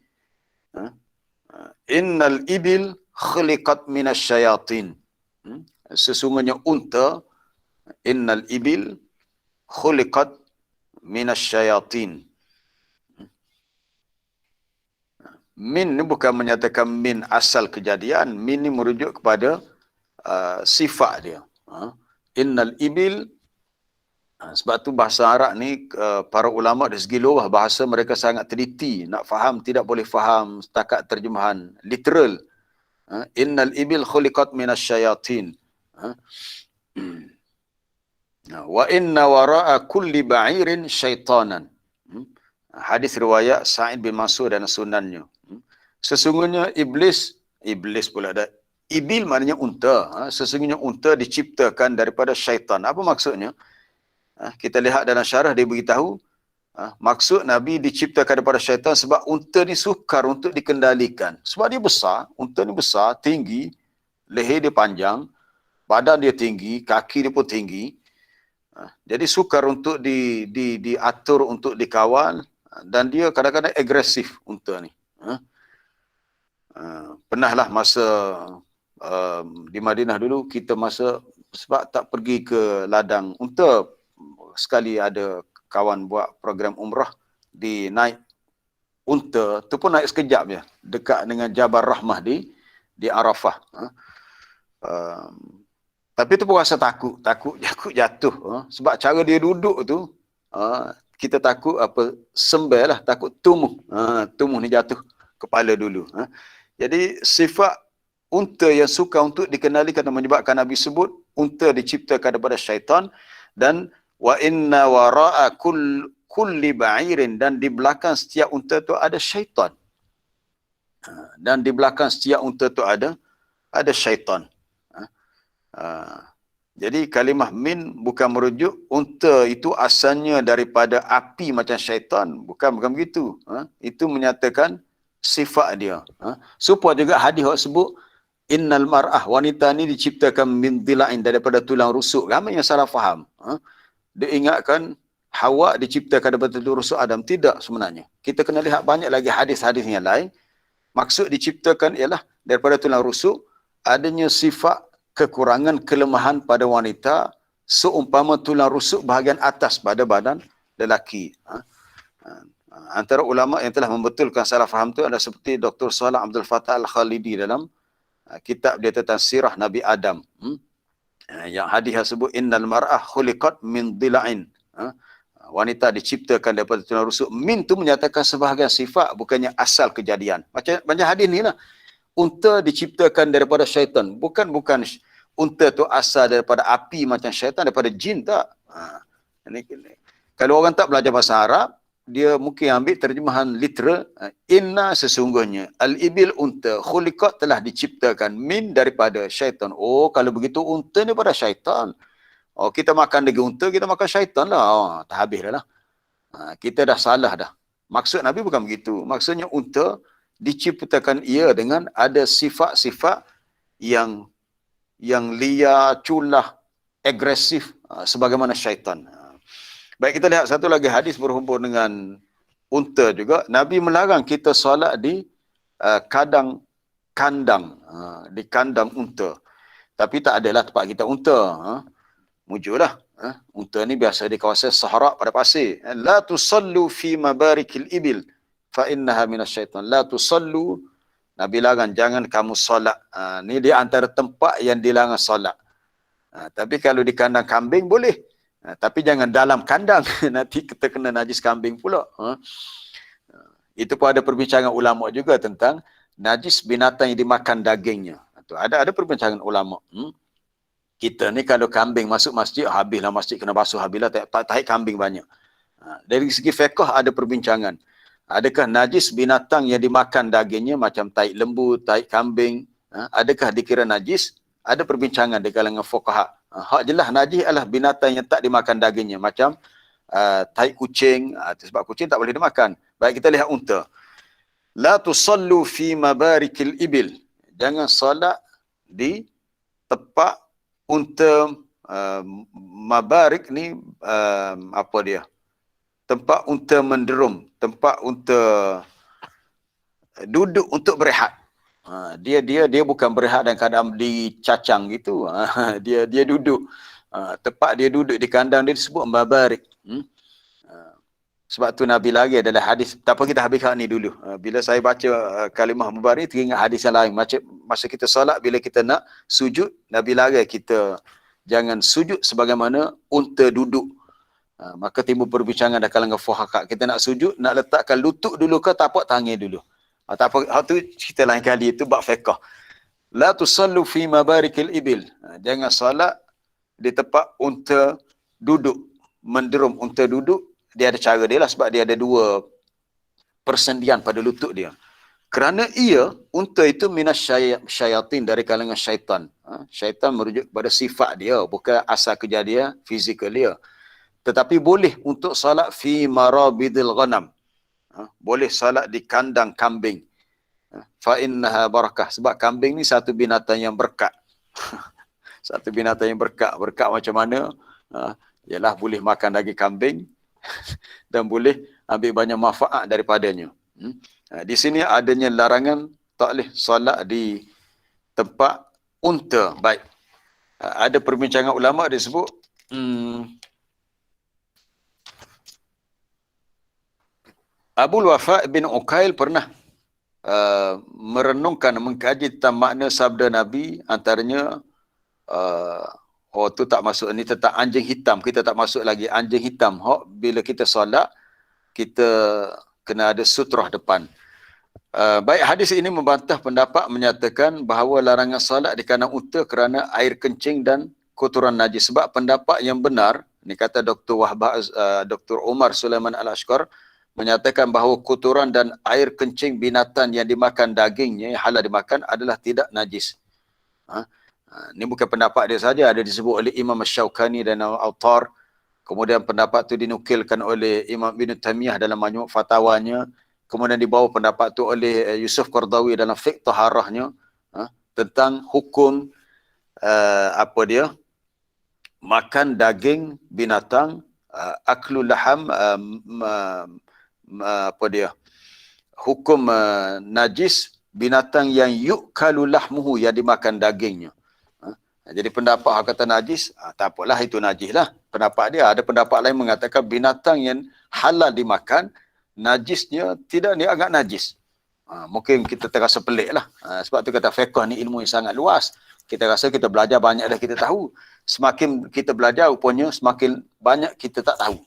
innal ibil khuliqat minasyayatin. Sesungguhnya unta, innal ibil khuliqat minasyayatin. Min ni bukan menyatakan min asal kejadian, min ni merujuk kepada sifat dia. Innal ibil, sebab tu bahasa Arab ni para ulama dari segi lughah bahasa mereka sangat teliti, nak faham tidak boleh faham setakat terjemahan literal. Innal ibil khuliqat minasyayatin. Wa inna wara'a kulli ba'irin syaitanan. Hadis riwayat Sa'id bin Mansur dan sunannya. Sesungguhnya iblis pula ada. Ibil maknanya unta. Sesungguhnya unta diciptakan daripada syaitan. Apa maksudnya? Kita lihat dalam syarah dia beritahu, maksud Nabi diciptakan daripada syaitan sebab unta ni sukar untuk dikendalikan. Sebab dia besar, unta ni besar, tinggi, leher dia panjang, badan dia tinggi, kaki dia pun tinggi. Jadi sukar untuk diatur, untuk dikawal, dan dia kadang-kadang agresif unta ni. Pernahlah masa di Madinah dulu kita sebab tak pergi ke ladang unta, sekali ada kawan buat program umrah, naik unta tu pun naik sekejap je dekat dengan Jabal Rahmah di Arafah. Tapi tu pun rasa takut jatuh. Sebab cara dia duduk tu kita takut sembel lah, takut tumuh ni jatuh kepala dulu. Jadi sifat unta yang suka untuk dikendalikan dan menyebabkan Nabi sebut unta diciptakan daripada syaitan, dan wa inna wara'a kulli ba'irin, dan di belakang setiap unta tu ada syaitan. Dan di belakang setiap unta tu ada syaitan. Jadi kalimah min bukan merujuk unta itu asalnya daripada api macam syaitan. Bukan begitu. Itu menyatakan sifat dia. Supaya juga hadis sebut innal mar'ah, wanita ni diciptakan min dila'in, daripada tulang rusuk. Ramai yang salah faham. Dia ingatkan Hawa diciptakan daripada tulang rusuk Adam. Tidak sebenarnya. Kita kena lihat banyak lagi hadis-hadis yang lain. Maksud diciptakan ialah daripada tulang rusuk, adanya sifat kekurangan, kelemahan pada wanita seumpama tulang rusuk bahagian atas pada badan lelaki. Antara ulama yang telah membetulkan salah faham itu adalah seperti Dr. Salah Abdul Fattah Al-Khalidi dalam kitab dia tentang sirah Nabi Adam. Yang hadis sebut innal mar'ah khuliqat min dila'in. Wanita diciptakan daripada tulang rusuk. Min tu menyatakan sebahagian sifat, bukannya asal kejadian. Macam hadis ni lah. Unta diciptakan daripada syaitan. Bukan unta tu asal daripada api macam syaitan, daripada jin tak. Kalau orang tak belajar bahasa Arab, dia mungkin ambil terjemahan literal, inna sesungguhnya, al-ibil unta, khuliqat telah diciptakan, min daripada syaitan. Oh, kalau begitu unta ni pada syaitan. Oh, kita makan daging unta, kita makan syaitan lah. Oh, tak habis dah lah. Kita dah salah dah. Maksud Nabi bukan begitu. Maksudnya unta diciptakan ia dengan ada sifat-sifat yang liar, culah, agresif, sebagaimana syaitan. Baik, kita lihat satu lagi hadis berhubung dengan unta juga. Nabi melarang kita solat di kandang unta. Tapi tak adalah tempat kita unta. Mujurlah. Unta ni biasa di kawasan Sahara pada pasir. La tusallu fi mabarikil ibil fa innaha minasyaitan. La tusallu, Nabi larang jangan kamu solat. Ni di antara tempat yang dilarang solat. Tapi kalau di kandang kambing boleh. Tapi jangan dalam kandang. Nanti kita kena najis kambing pula. Itu pun ada perbincangan ulama juga tentang najis binatang yang dimakan dagingnya. Ada perbincangan ulama. Kita ni kalau kambing masuk masjid, habislah masjid kena basuh, habislah tahi kambing banyak. Dari segi fiqh ada perbincangan. Adakah najis binatang yang dimakan dagingnya macam tahi lembu, tahi kambing, adakah dikira najis? Ada perbincangan di kalangan fuqaha. Hak jelas najis adalah binatang yang tak dimakan dagingnya. Macam tahi kucing, sebab kucing tak boleh dimakan. Baik, kita lihat unta. La tusallu fi mabarikil ibil. Jangan solat di tempat unta. Mabarik ni apa dia? Tempat unta menderum. Tempat unta duduk untuk berehat. Dia bukan berehat dan kadang dicacang gitu. Dia duduk. Tempat dia duduk di kandang dia disebut mabarik. Sebab tu Nabi lagi adalah hadis. Tak apa, kita habis hak ni dulu. Bila saya baca kalimah mabarik, teringat hadis yang lain. Masa kita solat, bila kita nak sujud, Nabi lagi kita jangan sujud sebagaimana unta duduk. Maka timbul perbincangan dah kalangan fuqaha. Kita nak sujud, nak letakkan lutut dulu ke tapak tangan dulu. Tak apa, hal tu cerita lain kali, itu bab fiqh. La tusallu fi mabarikil ibil. Jangan solat di tempat unta duduk, menderum. Unta duduk, dia ada cara dia lah, sebab dia ada dua persendian pada lutut dia. Kerana unta itu minas syayatin, dari kalangan syaitan. Syaitan merujuk kepada sifat dia, bukan asal kejadian fizikal dia. Tetapi boleh untuk solat fi marabidil ghanam. Boleh salat di kandang kambing. Fa innaha barakah. Sebab kambing ni satu binatang yang berkat. Satu binatang yang berkat. Berkat macam mana? Ialah boleh makan daging kambing dan boleh ambil banyak manfaat daripadanya. Di sini adanya larangan tak boleh solat di tempat unta. Baik. Ada perbincangan ulama disebut Abul Wafa bin Uqail pernah merenungkan, mengkaji tentang makna sabda Nabi, antaranya tu tak masuk, ni tentang anjing hitam, kita tak masuk lagi anjing hitam. Bila kita solat, kita kena ada sutrah depan. Baik, hadis ini membantah pendapat menyatakan bahawa larangan solat di kandang unta kerana air kencing dan kotoran najis. Sebab pendapat yang benar, ni kata Dr. Umar Sulaiman Al-Ashqar, menyatakan bahawa kotoran dan air kencing binatang yang dimakan dagingnya, yang halal dimakan, adalah tidak najis. Ini bukan pendapat dia saja, ada disebut oleh Imam Asy-Syaukani dan Al-Autar. Kemudian pendapat itu dinukilkan oleh Imam Ibn Taymiyah dalam Majmu' Fatawanya. Kemudian dibawa pendapat itu oleh Yusuf Qardawi dalam Fiqh Taharahnya, tentang hukum makan daging binatang, aklul laham, hukum najis binatang yang yukalu lahmuhu, yang dimakan dagingnya. Jadi pendapat kata najis, tak apalah, itu najis lah. Pendapat dia. Ada pendapat lain mengatakan binatang yang halal dimakan, najisnya tidak, ni agak najis. Mungkin kita terasa pelik lah. Sebab tu kata fiqh ni ilmu yang sangat luas. Kita rasa kita belajar banyak dah kita tahu. Semakin kita belajar, rupanya semakin banyak kita tak tahu.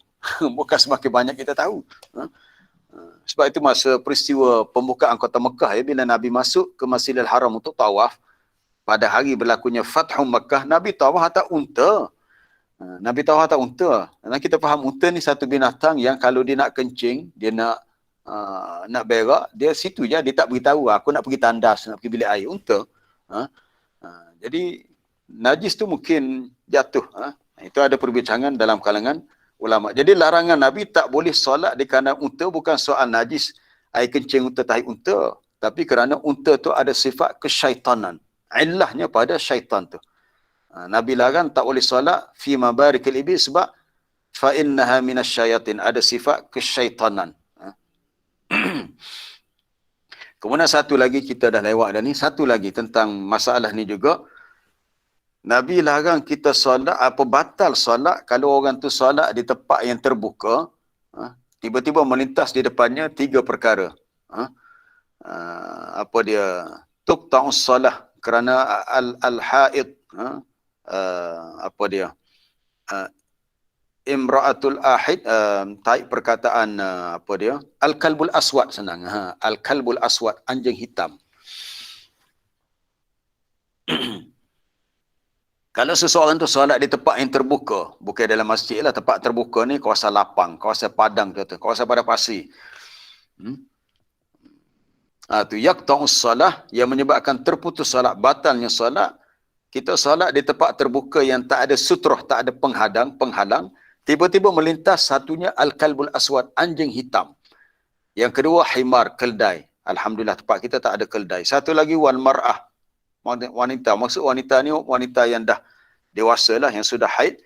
Bukan semakin banyak kita tahu. Sebab itu masa peristiwa pembukaan kota Mekah, bila Nabi masuk ke Masjidil Haram untuk tawaf, pada hari berlakunya Fathu Mekah, Nabi tawaf atas unta. Nabi tahu tak unta. Dan kita faham unta ni satu binatang yang kalau dia nak kencing, dia nak berak, dia situ je, dia tak beritahu aku nak pergi tandas, nak pergi bilik air. Unta. Jadi najis tu mungkin jatuh. Itu ada perbincangan dalam kalangan ulama. Jadi larangan Nabi tak boleh solat di kandang unta bukan soal najis air kencing unta, tahi unta, tapi kerana unta tu ada sifat kesyaitanan. Illahnya pada syaitan tu. Nabi larang tak boleh solat fi mabarikil ibil sebab fa innaha minasyayatin, ada sifat kesyaitanan. Kemudian satu lagi, kita dah lewat dah ni, satu lagi tentang masalah ni juga. Nabi larang kita solat, batal solat kalau orang tu solat di tempat yang terbuka, tiba-tiba melintas di depannya 3 perkara. Tuqta'us solah kerana al-haid, imra'atul ahid, taib perkataan al-kalbul aswad, senang. Al-kalbul aswad, anjing hitam. Kalau seseorang tu solat di tempat yang terbuka, bukan dalam masjid lah, tempat terbuka ni kawasan lapang, kawasan padang, kawasan padang pasir. Tu yaqta'us solah, yang menyebabkan terputus solat, batalnya solat. Kita solat di tempat terbuka yang tak ada sutrah, tak ada penghalang, tiba-tiba melintas satunya al-kalbul aswad, anjing hitam. Yang kedua himar, keldai. Alhamdulillah tempat kita tak ada keldai. Satu lagi wal mar'ah, wanita. Maksud wanita ni wanita yang dah dewasa lah, yang sudah haid.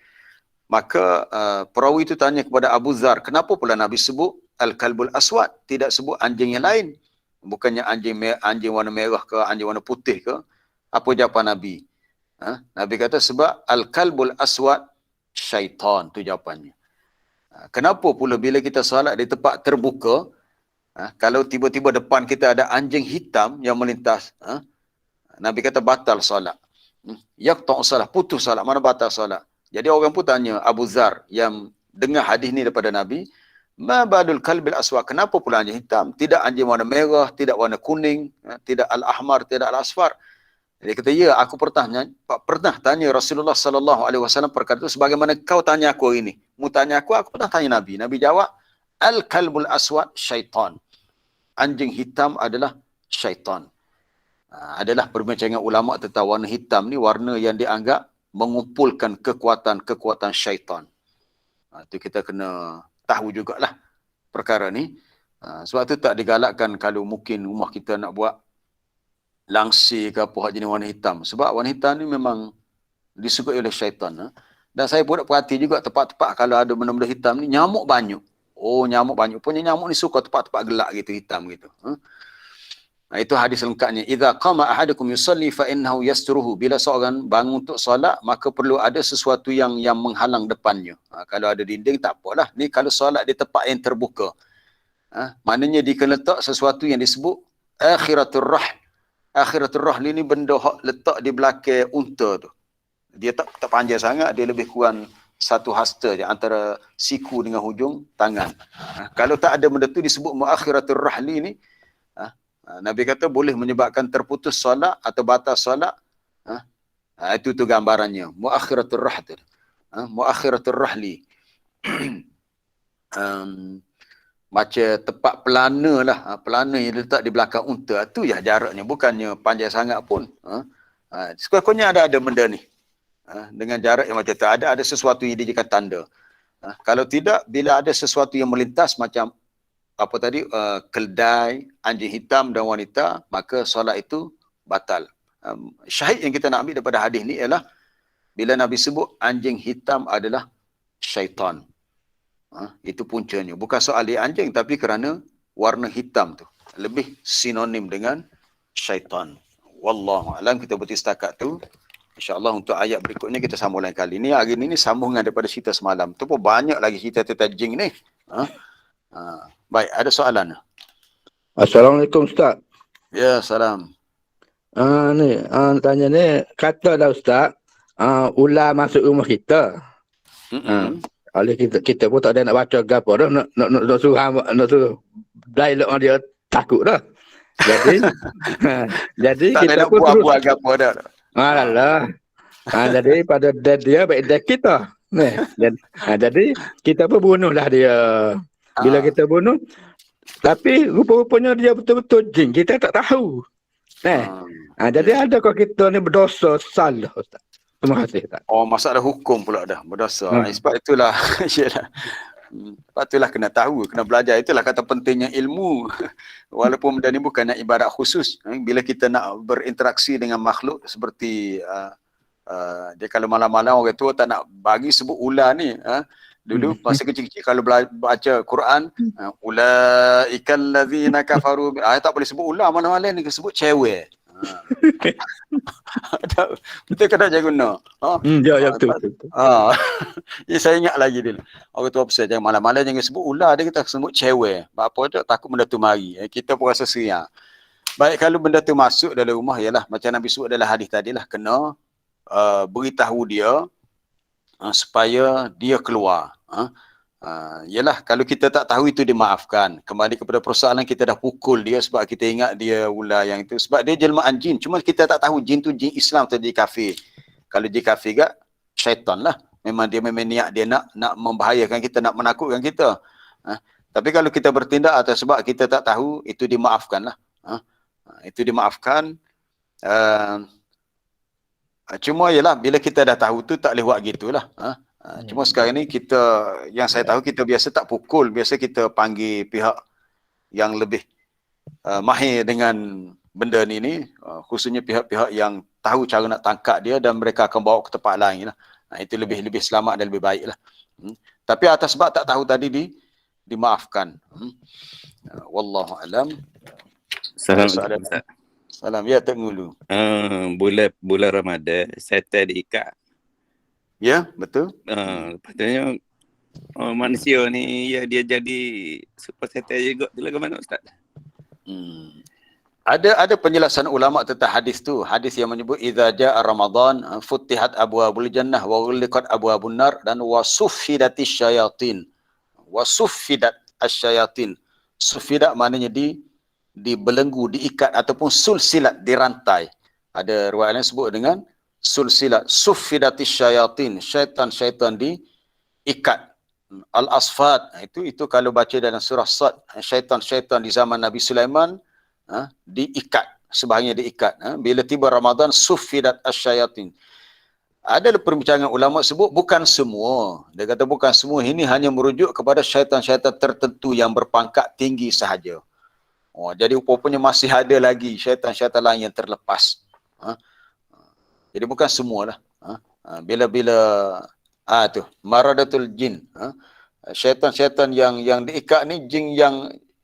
Maka perawi itu tanya kepada Abu Dzar, kenapa pula Nabi sebut al-kalbul aswad, tidak sebut anjing yang lain? Bukannya anjing warna merah ke, anjing warna putih ke? Apa jawapan Nabi? Nabi kata sebab al-kalbul aswad syaitan, tu jawapannya. Kenapa pula bila kita solat di tempat terbuka, kalau tiba-tiba depan kita ada anjing hitam yang melintas, Nabi kata batal solat. Yaqta'u solat, putus solat, mana batal solat. Jadi orang pun tanya Abu Dzar yang dengar hadis ni daripada Nabi, ma balul kalbil aswad, kenapa pula anjing hitam? Tidak anjing warna merah, tidak warna kuning, tidak al-ahmar, tidak al-asfar. Dia kata, ya, aku pernah tanya Rasulullah sallallahu alaihi wasallam perkara itu sebagaimana kau tanya aku hari ini. Mu tanya aku pernah tanya Nabi. Nabi jawab, al-kalbul aswad syaitan. Anjing hitam adalah syaitan. Adalah perbincangan ulama tentang warna hitam ni, warna yang dianggap mengumpulkan kekuatan syaitan. Itu kita kena tahu jugalah perkara ni. Sebab tu tak digalakkan kalau mungkin rumah kita nak buat langsir ke apa hak jenis warna hitam. Sebab warna hitam ni memang disukai oleh syaitan. Dan saya pun perhati juga tempat-tempat kalau ada benda-benda hitam ni, nyamuk banyak. Oh, nyamuk banyak. Punya nyamuk ni suka tempat-tempat gelap gitu, hitam gitu. Itu hadis lengkapnya. Idza qama ahadukum yusalli fa innahu yasturuhu. Bila seorang bangun untuk solat, maka perlu ada sesuatu yang menghalang depannya. Kalau ada dinding tak apalah. Ni kalau solat di tempat yang terbuka. Maknanya dia kena letak sesuatu yang disebut akhiratul rahl. Akhiratul rahl ni benda hak letak di belakang unta tu. Dia tak panjang sangat, dia lebih kurang satu hasta je antara siku dengan hujung tangan. Kalau tak ada benda tu disebut muakhiratul rahli ni, Nabi kata boleh menyebabkan terputus solat atau batal solat. Itu tu gambarannya. Muakhiratul rahl. Muakhiratul rahli. Macam tempat pelana lah. Pelana yang letak di belakang unta. Itu ya jaraknya. Bukannya panjang sangat pun. Sekurang-kurangnya ada benda ni. Dengan jarak yang macam tu. Ada sesuatu yang dijadikan tanda. Kalau tidak, bila ada sesuatu yang melintas macam apa tadi, keldai, anjing hitam dan wanita, maka solat itu batal. Syahid yang kita nak ambil daripada hadis ni ialah bila Nabi sebut anjing hitam adalah syaitan. Itu puncanya. Bukan soal dia anjing, tapi kerana warna hitam tu lebih sinonim dengan syaitan. Wallahu a'lam. Kita berhenti setakat tu. InsyaAllah untuk ayat berikutnya kita sambung lain kali. Ni hari ni sambungan daripada cerita semalam. Tu pun banyak lagi cerita tentang jin ni. Baik, ada soalan? Assalamualaikum Ustaz. Ya, salam. Tanya ni, katalah Ustaz, ular masuk rumah kita. Oleh kita pun tak ada nak baca gapo dah, nak suruh dialog dia takut dah. Jadi tak kita ada pun buat gapo dah. Alah. Jadi pada dia baik dia kita. Jadi kita pun bunuhlah dia. Bila kita bunuh, tapi rupa-rupanya dia betul-betul jin. Kita tak tahu. Jadi adakah kita ni berdosa salah, Ustaz? Terima kasih, Ustaz. Oh, masalah hukum pula dah berdosa. Sebab itulah yalah. Sebab itulah kena tahu, kena belajar. Itulah kata pentingnya ilmu. Walaupun benda ni bukan ibarat khusus. Bila kita nak berinteraksi dengan makhluk seperti dia kalau malam-malam orang tua tak nak bagi sebut ular ni. Dulu masa kecil-kecil kalau baca Quran, ulaikal ladzina kafaru, tak boleh sebut ular malam-malam ni, sebut cewek. Betul ke tak Jaguna? Ya, betul. Ya, saya ingat lagi dulu. Orang tua pesan jangan malam-malam jangan sebut ular, dia kata sebut cewek. Apa tu takut benda tu mari. Kita pun rasa seriang. Baik, kalau benda tu masuk dalam rumah, ialah macam Nabi sebut dalam hadis tadilah, kena beritahu dia supaya dia keluar. Yalah, kalau kita tak tahu itu dimaafkan. Kembali kepada persoalan, kita dah pukul dia sebab kita ingat dia ular yang itu. Sebab dia jelmaan jin. Cuma kita tak tahu jin tu jin Islam atau jin kafir. Kalau jin kafir gak, syaitan lah. Memang dia niat dia nak membahayakan kita, nak menakutkan kita. Tapi kalau kita bertindak atas sebab kita tak tahu, itu dimaafkan lah. Itu dimaafkan. Cuma yalah, bila kita dah tahu tu tak boleh buat gitulah. Cuma sekarang ni kita, yang saya tahu, kita biasa tak pukul, biasa kita panggil pihak yang lebih mahir dengan benda ni, khususnya pihak-pihak yang tahu cara nak tangkap dia dan mereka akan bawa ke tempat lain lah. Itu lebih selamat dan lebih baik lah. Tapi atas sebab tak tahu tadi dimaafkan. Wallahu alam. Salam. Salam. Ya, Tok Ngulu. Bulan Ramadan, setan diikat. Ya, betul. Patutnya manusia ni dia jadi super setan juga. Itu lagu mana, Ustaz? Ada penjelasan ulama tentang hadis tu. Hadis yang menyebut idza jaa Ramadan futihat abwabul jannah wa ghulqat abwabun nar dan wasuffidatis syayatin. Wasuffidat asyayatin. Suffidat maknanya dibelenggu, diikat ataupun sulsilat, dirantai. Ada riwayat lain sebut dengan sulsilat. Suffidatis syayatin. Syaitan-syaitan diikat. Al-asfad, itu kalau baca dalam surah Sad, syaitan-syaitan di zaman Nabi Sulaiman diikat, sebahagian diikat. Bila tiba Ramadan, suffidat asyayatin. Ada perbincangan ulama sebut bukan semua. Dia kata bukan semua. Ini hanya merujuk kepada syaitan-syaitan tertentu yang berpangkat tinggi sahaja. Jadi rupanya masih ada lagi syaitan-syaitan lain yang terlepas. Jadi bukan semualah. Bila tu maradatul jin. Syaitan-syaitan yang diikat ni, jin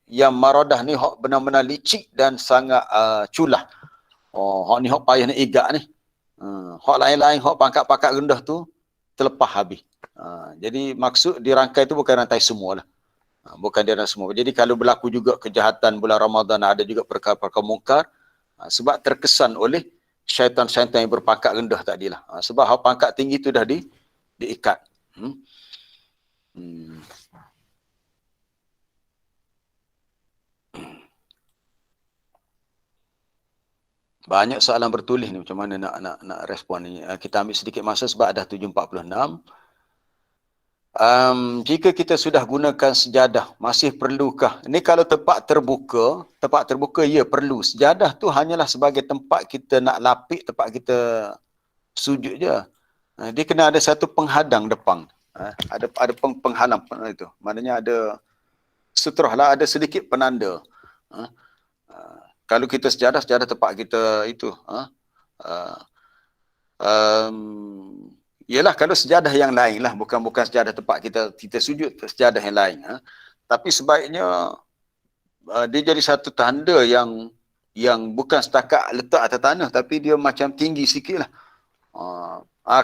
yang maradah ni hok benar-benar licik dan sangat culah. Hok ni hok payah nak igak ni. Hok lain-lain, hok pangkat-pangkat rendah tu terlepas habis. Jadi maksud dirangkai tu bukan rantai semualah. Bukan dia semua. Jadi kalau berlaku juga kejahatan bulan Ramadan, ada juga perkara-perkara mungkar, sebab terkesan oleh syaitan-syaitan yang berpangkat rendah tadilah. Sebab hak pangkat tinggi tu dah diikat. Banyak soalan bertulis ni, macam mana nak respon ni. Kita ambil sedikit masa sebab dah 7.46. Jika kita sudah gunakan sejadah, masih perlukah? Ini kalau tempat terbuka ya perlu. Sejadah tu hanyalah sebagai tempat kita nak lapik, tempat kita sujud je. Dia kena ada satu penghadang depan. Ada penghalang itu. Maknanya ada sutrah lah, ada sedikit penanda. Kalau kita sejadah tempat kita itu. Ialah kalau sejadah yang lain lah, bukan sejadah tempat kita sujud, sejadah yang lain. Tapi sebaiknya dia jadi satu tanda yang bukan setakat letak atas tanah, tapi dia macam tinggi sikit lah.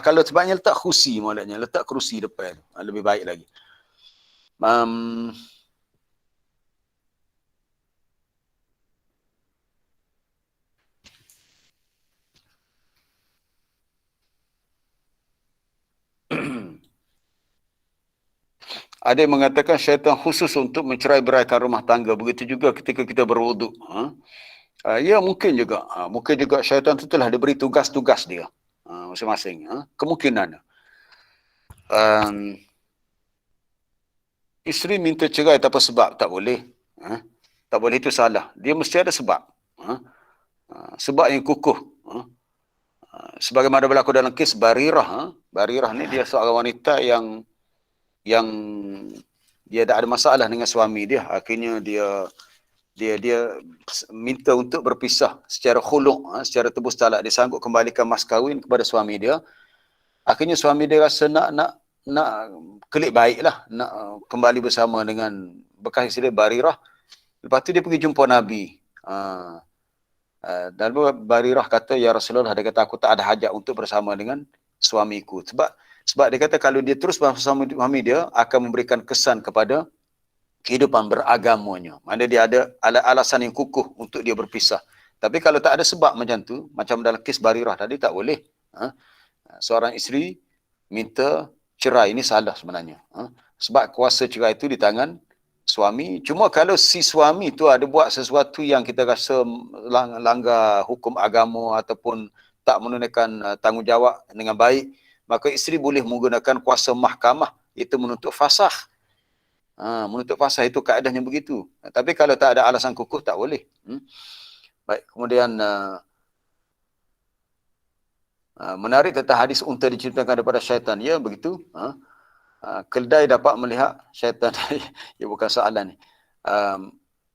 Kalau sebaiknya letak kerusi, maksudnya letak kerusi depan, lebih baik lagi. Ada yang mengatakan syaitan khusus untuk mencerai-beraikan rumah tangga. Begitu juga ketika kita berwuduk. Ya, mungkin juga. Mungkin juga syaitan itu telah diberi tugas-tugas dia. Masing-masing. Kemungkinan. Isteri minta cerai tanpa sebab, tak boleh. Tak boleh, itu salah. Dia mesti ada sebab. Sebab yang kukuh. Sebagaimana berlaku dalam kes Barirah. Barirah ni dia seorang wanita yang dia tak ada masalah dengan suami dia. Akhirnya dia minta untuk berpisah secara khulu', secara tebus talak. Dia sanggup kembalikan mas kahwin kepada suami dia. Akhirnya suami dia rasa nak kelik baik lah, nak kembali bersama dengan bekas isteri Barirah. Lepas tu dia pergi jumpa Nabi. Dan Barirah kata, ya Rasulullah, dia kata, aku tak ada hajat untuk bersama dengan suamiku. Sebab dia kata kalau dia terus bersama suami dia, akan memberikan kesan kepada kehidupan beragamanya. Mana dia ada alasan yang kukuh untuk dia berpisah. Tapi kalau tak ada sebab macam tu, macam dalam kes Barirah tadi, tak boleh. Seorang isteri minta cerai, ini salah sebenarnya. Sebab kuasa cerai itu di tangan suami. Cuma kalau si suami tu ada buat sesuatu yang kita rasa langgar hukum agama ataupun tak menunaikan tanggungjawab dengan baik, maka isteri boleh menggunakan kuasa mahkamah, itu menuntut fasakh. Menuntut fasakh itu kaedahnya begitu. Tapi kalau tak ada alasan kukuh, tak boleh. Baik, kemudian menarik tentang hadis unta diciptakan daripada syaitan. Ya, begitu. Keldai dapat melihat syaitan. Ya, bukan soalan ni.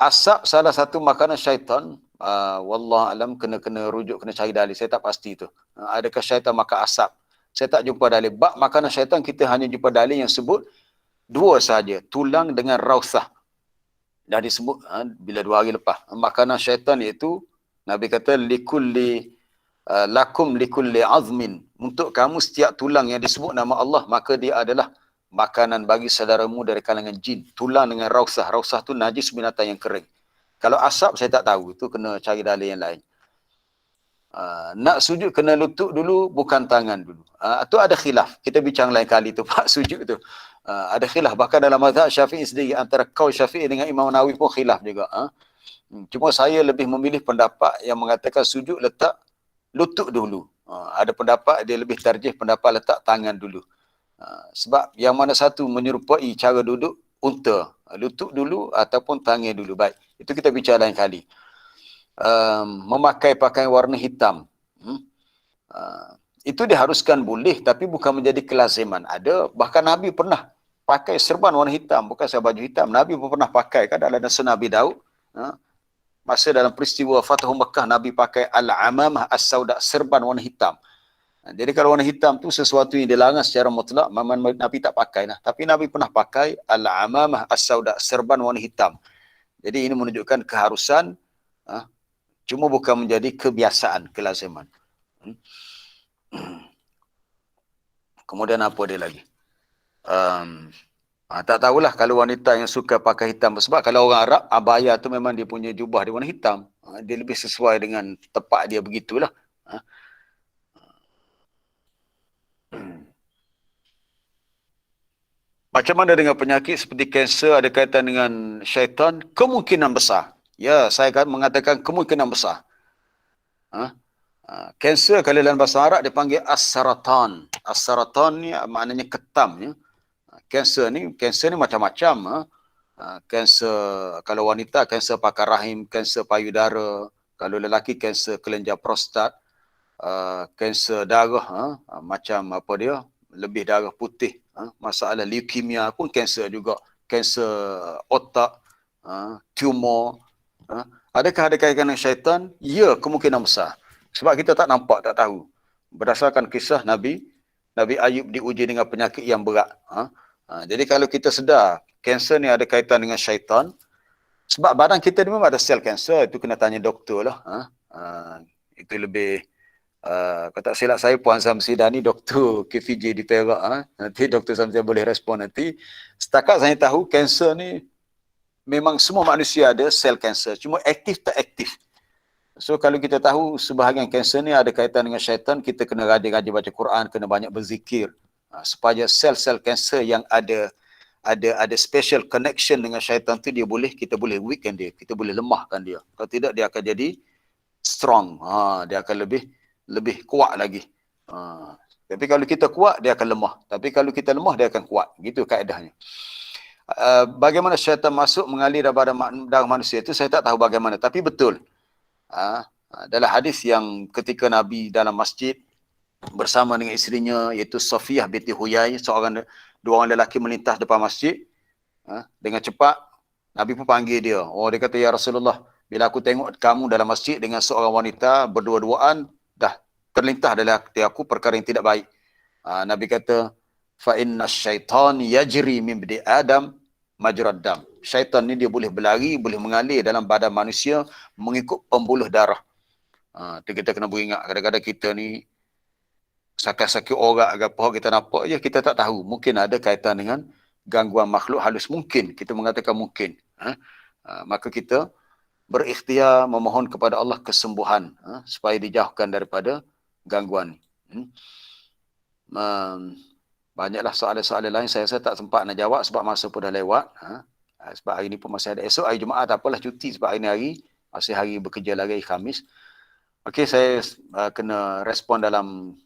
Asap salah satu makanan syaitan. Wallah alam, kena rujuk, kena cari dalil. Saya tak pasti tu. Adakah syaitan makan asap? Saya tak jumpa dalil. Bab makanan syaitan, kita hanya jumpa dalil yang sebut dua sahaja. Tulang dengan rausah. Dah disebut bila 2 hari lepas. Makanan syaitan iaitu, Nabi kata, lakum likulli azmin. Untuk kamu setiap tulang yang disebut nama Allah, maka dia adalah makanan bagi saudaramu dari kalangan jin. Tulang dengan rausah. Rausah tu najis binatang yang kering. Kalau asap saya tak tahu. Itu kena cari dalil yang lain. Nak sujud kena lutut dulu, bukan tangan dulu. Itu ada khilaf. Kita bincang lain kali tu, Pak, sujud tu. Ada khilaf. Bahkan dalam mazhab Syafi'i sendiri, antara qaul Syafi'i dengan Imam Nawawi pun khilaf juga. Cuma saya lebih memilih pendapat yang mengatakan sujud letak lutut dulu. Ada pendapat dia lebih tarjih pendapat letak tangan dulu. Sebab yang mana satu menyerupai cara duduk unta. Lutut dulu ataupun tangan dulu. Baik. Itu kita bincang lain kali. Memakai pakaian warna hitam. Itu diharuskan boleh, tapi bukan menjadi kelaziman. Ada, bahkan Nabi pernah pakai serban warna hitam, bukan serban baju hitam. Nabi pun pernah pakai, kan dalam nasa Nabi Daud. Masa dalam peristiwa Fathu Mekah, Nabi pakai al-amamah as-sauda, serban warna hitam. Jadi kalau warna hitam tu sesuatu yang dilarang secara mutlak, Nabi tak pakai lah. Tapi Nabi pernah pakai al-amamah as-sauda, serban warna hitam. Jadi ini menunjukkan keharusan, cuma bukan menjadi kebiasaan, kelaziman. Kemudian apa dia lagi? Tak tahulah kalau wanita yang suka pakai hitam. Sebab kalau orang Arab, abaya tu memang dia punya jubah dia warna hitam. Dia lebih sesuai dengan tepat dia, begitulah. Macam mana dengan penyakit seperti kanser ada kaitan dengan syaitan? Kemungkinan besar. Ya, saya akan mengatakan kemungkinan besar. Kanser kalau dalam bahasa Arab dipanggil as-saratan. As-saratan ni maknanya ketam. Ya. Kanser ni macam-macam. Kanser, kalau wanita, kanser pakar rahim, kanser payudara. Kalau lelaki, kanser kelenjar prostat. Kanser darah, macam apa dia, lebih darah putih. Masalah leukemia pun kanser juga. Kanser otak, tumor. Adakah ada kaitan dengan syaitan? Ya, kemungkinan besar. Sebab kita tak nampak, tak tahu. Berdasarkan kisah Nabi Ayub diuji dengan penyakit yang berat. Jadi kalau kita sedar, kanser ni ada kaitan dengan syaitan. Sebab badan kita ni memang ada sel kanser. Itu kena tanya doktor lah. Itu lebih, kalau tak silap saya, Puan Samsidani, doktor KFJ di Perak. Nanti Dr. Samsidani boleh respon nanti. Setakat saya tahu, kanser ni memang semua manusia ada sel kanser. Cuma aktif tak aktif. So kalau kita tahu sebahagian kanser ni ada kaitan dengan syaitan, kita kena rajin-rajin baca Quran, kena banyak berzikir. Supaya sel-sel kanser yang ada special connection dengan syaitan tu, kita boleh weaken dia, kita boleh lemahkan dia. Kalau tidak, dia akan jadi strong. Dia akan lebih kuat lagi. Tapi kalau kita kuat, dia akan lemah. Tapi kalau kita lemah, dia akan kuat. Gitu kaedahnya. Bagaimana syaitan masuk mengalir daripada darah manusia itu, saya tak tahu bagaimana. Tapi betul. Dalam hadis yang ketika Nabi dalam masjid bersama dengan isterinya, iaitu Safiyah binti Huyai, dua orang lelaki melintas depan masjid. Dengan cepat, Nabi pun panggil dia. Dia kata, ya Rasulullah, bila aku tengok kamu dalam masjid dengan seorang wanita berdua-duaan, dah terlintas dalam hati aku perkara yang tidak baik. Nabi kata, fa inna syaitan yajri min bani Adam majrad dam. Syaitan ni dia boleh berlari, boleh mengalir dalam badan manusia mengikut pembuluh darah. Kita kena beringat, kadang-kadang kita ni sakit-sakit orang ke apa kita nampak je, kita tak tahu. Mungkin ada kaitan dengan gangguan makhluk halus. Mungkin, kita mengatakan mungkin. Maka kita berikhtiar memohon kepada Allah kesembuhan supaya dijauhkan daripada gangguan ni. Banyaklah soalan-soalan lain saya tak sempat nak jawab sebab masa pun dah lewat. Sebab hari ni pun masih ada. Esok hari Jumaat tak apalah, cuti sebab hari ni masih hari bekerja lagi, Khamis. Okey, saya kena respon dalam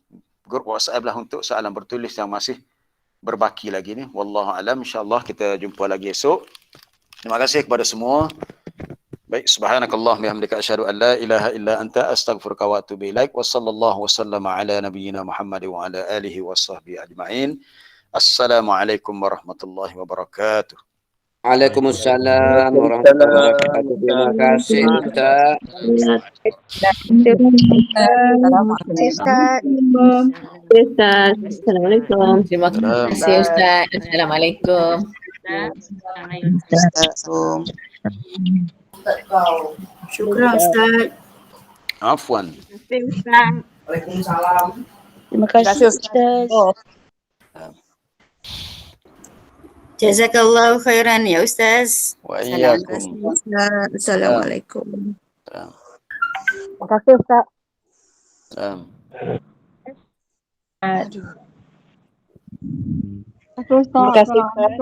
grup WhatsApp lah untuk soalan bertulis yang masih berbaki lagi ni. Wallahu alam, insya-Allah kita jumpa lagi esok. Terima kasih kepada semua. Baik, subhanakallah bihamdika asyhadu an la ilaha illa anta astaghfiruka wa atubu ilaik. Wa sallallahu wasallama ala nabiyyina Muhammad wa ala alihi wa sahbihi ajma'in. Assalamualaikum warahmatullahi wabarakatuh. Waalaikumsalam warahmatullahi wabarakatuh. Terima kasih Ustaz. Ustaz. Assalamualaikum. Terima kasih Ustaz. Assalamualaikum. Syukran Ustaz. Afwan. Waalaikumsalam. Terima kasih Ustaz. Jazakallahu khairan ya Ustaz. Wa iyyakum. Assalamualaikum. Terima kasih Ustaz. Terima kasih Ustaz.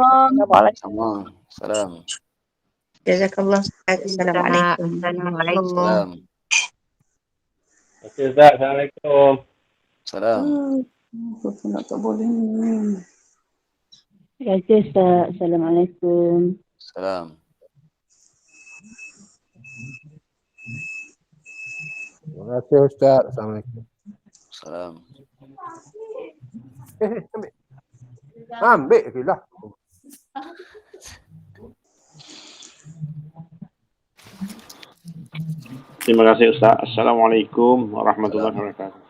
Assalamualaikum. Salam. Jazakallah Ustaz. Assalamualaikum. Salam. Terima kasih Ustaz. Assalamualaikum. Salam. Tak boleh ni. Terima kasih Ustaz. Assalamualaikum. Salam. Terima kasih Ustaz. Assalamualaikum. Salam. Ambil je lah. Terima kasih Ustaz. Assalamualaikum warahmatullahi wabarakatuh.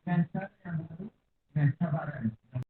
dan cara yang baru dan sabaran.